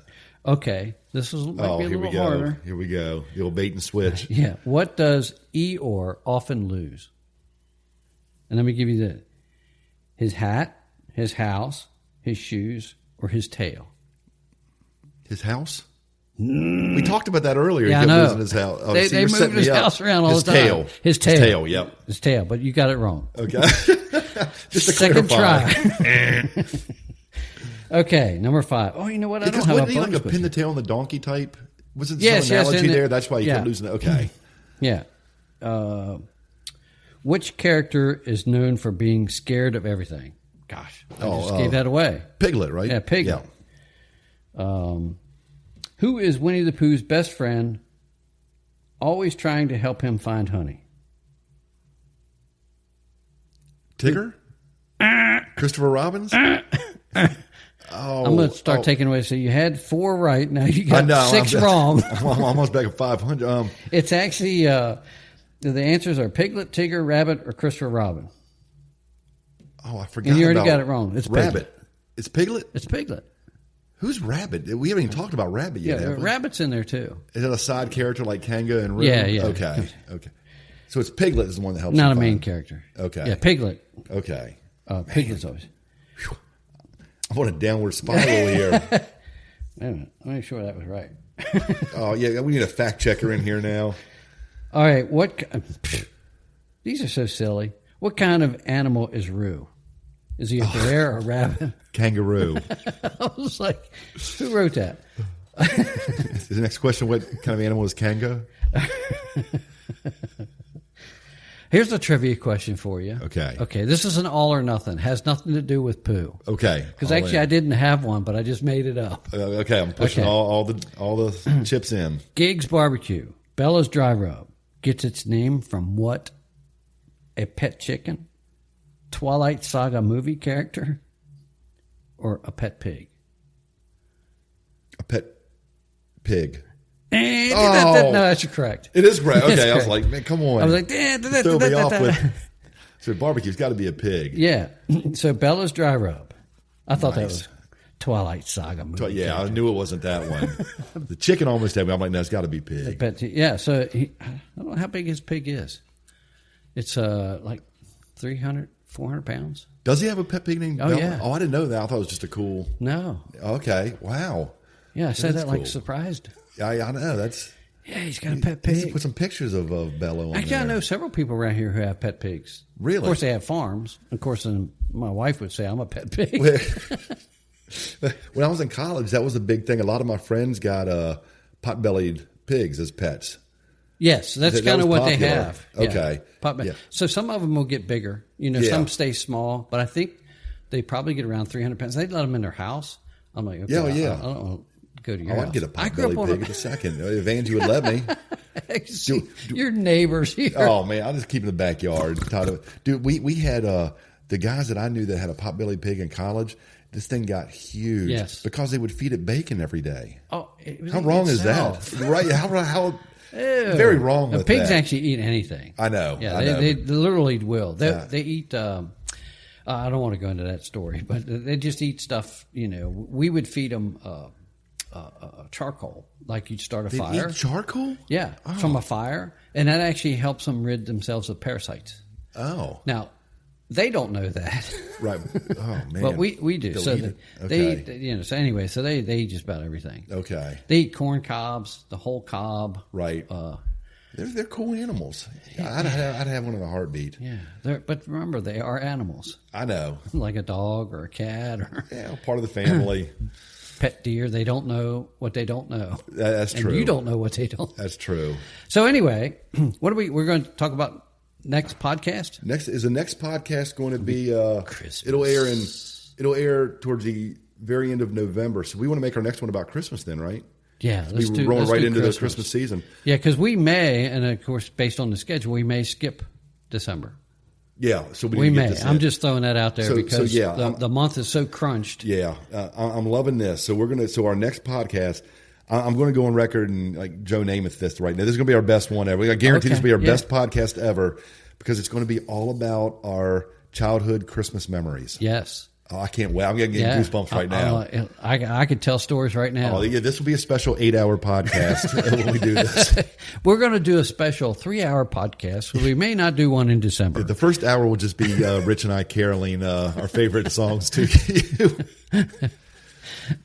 Okay, this might be a little harder. Here we go. The old bait and switch. Yeah. What does Eeyore often lose? And let me give you his hat, his house, his shoes, or his tail. His house? We talked about that earlier. Yeah, I know. His house. Oh, they move his house around all the time. His tail. Yep. His tail, but you got it wrong. Okay. Just a second try. Okay, number 5. Oh, you know what? I don't have wasn't he like a pin the tail on the donkey type? Was it some analogy there? That's why you kept losing it. Okay. Yeah. Which character is known for being scared of everything? Gosh, I just gave that away. Piglet, right? Yeah, Piglet. Yeah. Who is Winnie the Pooh's best friend, always trying to help him find honey? Tigger? Christopher Robbins? I'm going to start taking away. So you had 4 right. Now you got 6 wrong. I'm almost back at 500. It's actually, the answers are Piglet, Tigger, Rabbit, or Christopher Robin. Oh, I forgot. And you already got it wrong. It's Rabbit. Piglet. It's Piglet? It's Piglet. Who's Rabbit? We haven't even talked about Rabbit yet. Yeah, Rabbit's in there too. Is it a side character like Kanga and Roo? Yeah. Okay. So it's Piglet is the one that helps. Not a main character. Okay. Yeah, Piglet. Okay. Piglet's always. I'm on a downward spiral here. Wait a minute. Let me make sure that was right. Oh, yeah. We need a fact checker in here now. All right. These are so silly. What kind of animal is Roo? Is he a bear or a rabbit? Kangaroo. I was like, who wrote that? The next question, what kind of animal is Kango? Here's a trivia question for you. Okay. Okay, this is an all or nothing. Has nothing to do with poo. Okay. Because actually I didn't have one, but I just made it up. Okay, I'm pushing all the chips in. Gig's Barbecue, Bella's Dry Rub, gets its name from what? A pet chicken? Twilight Saga movie character? Or a pet pig? A pet pig. No, that's correct. It is correct. Okay, I was like, man, come on. I was like, throw me off with. So barbecue's got to be a pig. Yeah. So Bella's Dry Rub. I thought that was Twilight Saga movie. Yeah, character. I knew it wasn't that one. The chicken almost had me. I'm like, no, it's got to be pig. Yeah. So I don't know how big his pig is. It's like 300, 400 pounds. Does he have a pet pig named Bella? Yeah. Oh, I didn't know that. I thought it was just a cool. No. Okay. Wow. Yeah, I said that cool. like surprised. Yeah, I know. That's. Yeah, he's got a pet pig. Put some pictures of Bella on Actually, there. I know several people around here who have pet pigs. Really? Of course, they have farms. Of course, my wife would say I'm a pet pig. When I was in college, that was a big thing. A lot of my friends got pot-bellied pigs as pets. Yes, that's kind of what popular. They have. Okay. Yeah. So some of them will get bigger. Some stay small, but I think they probably get around 300 pounds. They'd let them in their house. I'm like, okay, yeah. I don't want to go to your house. I'd get a pot-bellied pig in a second. If Angie would let me. Your neighbors here. Oh, man, I'll just keep it in the backyard. Dude, we had the guys that I knew that had a pot-bellied pig in college. This thing got huge. Yes. Because they would feed it bacon every day. Oh, how wrong is that? Right? How very wrong with pigs that. actually eat anything. I know. Yeah, I know. They literally will. They eat. I don't want to go into that story, but they just eat stuff. We would feed them charcoal, like you'd start a fire. Eat charcoal? Yeah, from a fire, and that actually helps them rid themselves of parasites. Oh, now they don't know that, right? Oh man, but we do. They'll So eat it. they So anyway, so they eat just about everything. Okay, they eat corn cobs, the whole cob. Right. They're cool animals. I'd have one in a heartbeat. Yeah, but remember, they are animals. I know, like a dog or a cat or part of the family. Pet deer, they don't know what they don't know. That's true. And you don't know what they don't. That's true. So anyway, we're going to talk about next podcast? The next podcast going to be Christmas. It'll air towards the very end of November. So we want to make our next one about Christmas then, right? Yeah, let's roll right into the Christmas season. Yeah, because we may, and of course, based on the schedule, we may skip December. Yeah, so we may. I'm just throwing that out there because the month is so crunched. Yeah, I'm loving this. So our next podcast, I'm going to go on record and like Joe Namath this right now. This is going to be our best one ever. I guarantee this will be our best podcast ever because it's going to be all about our childhood Christmas memories. Yes. Oh, I can't wait. I'm getting goosebumps right now. I could tell stories right now. Oh, yeah, this will be a special 8-hour podcast when we do this. We're going to do a special 3-hour podcast. We may not do one in December. The first hour will just be Rich and I caroling our favorite songs to you.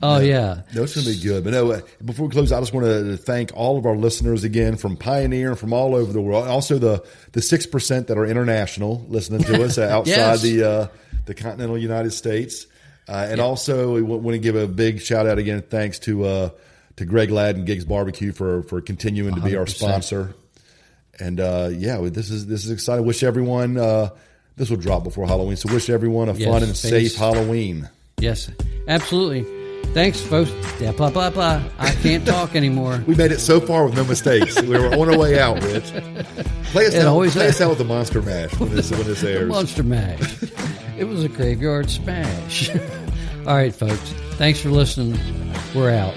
Oh, yeah. No, it's going to be good. But no, before we close, I just want to thank all of our listeners again from Pioneer and from all over the world. Also, the 6% that are international listening to us outside the continental United States. And also, we want to give a big shout out again. Thanks to Greg Ladd and Gig's Barbecue for continuing to be our sponsor. And this is exciting. Wish everyone, this will drop before Halloween. So wish everyone a fun and safe Halloween. Yes, absolutely. Thanks, folks. Yeah, blah, blah, blah. I can't talk anymore. We made it so far with no mistakes. We were on our way out, Rich. Play us out with the Monster Mash when this airs. The Monster Mash. It was a graveyard smash. All right, folks. Thanks for listening. We're out.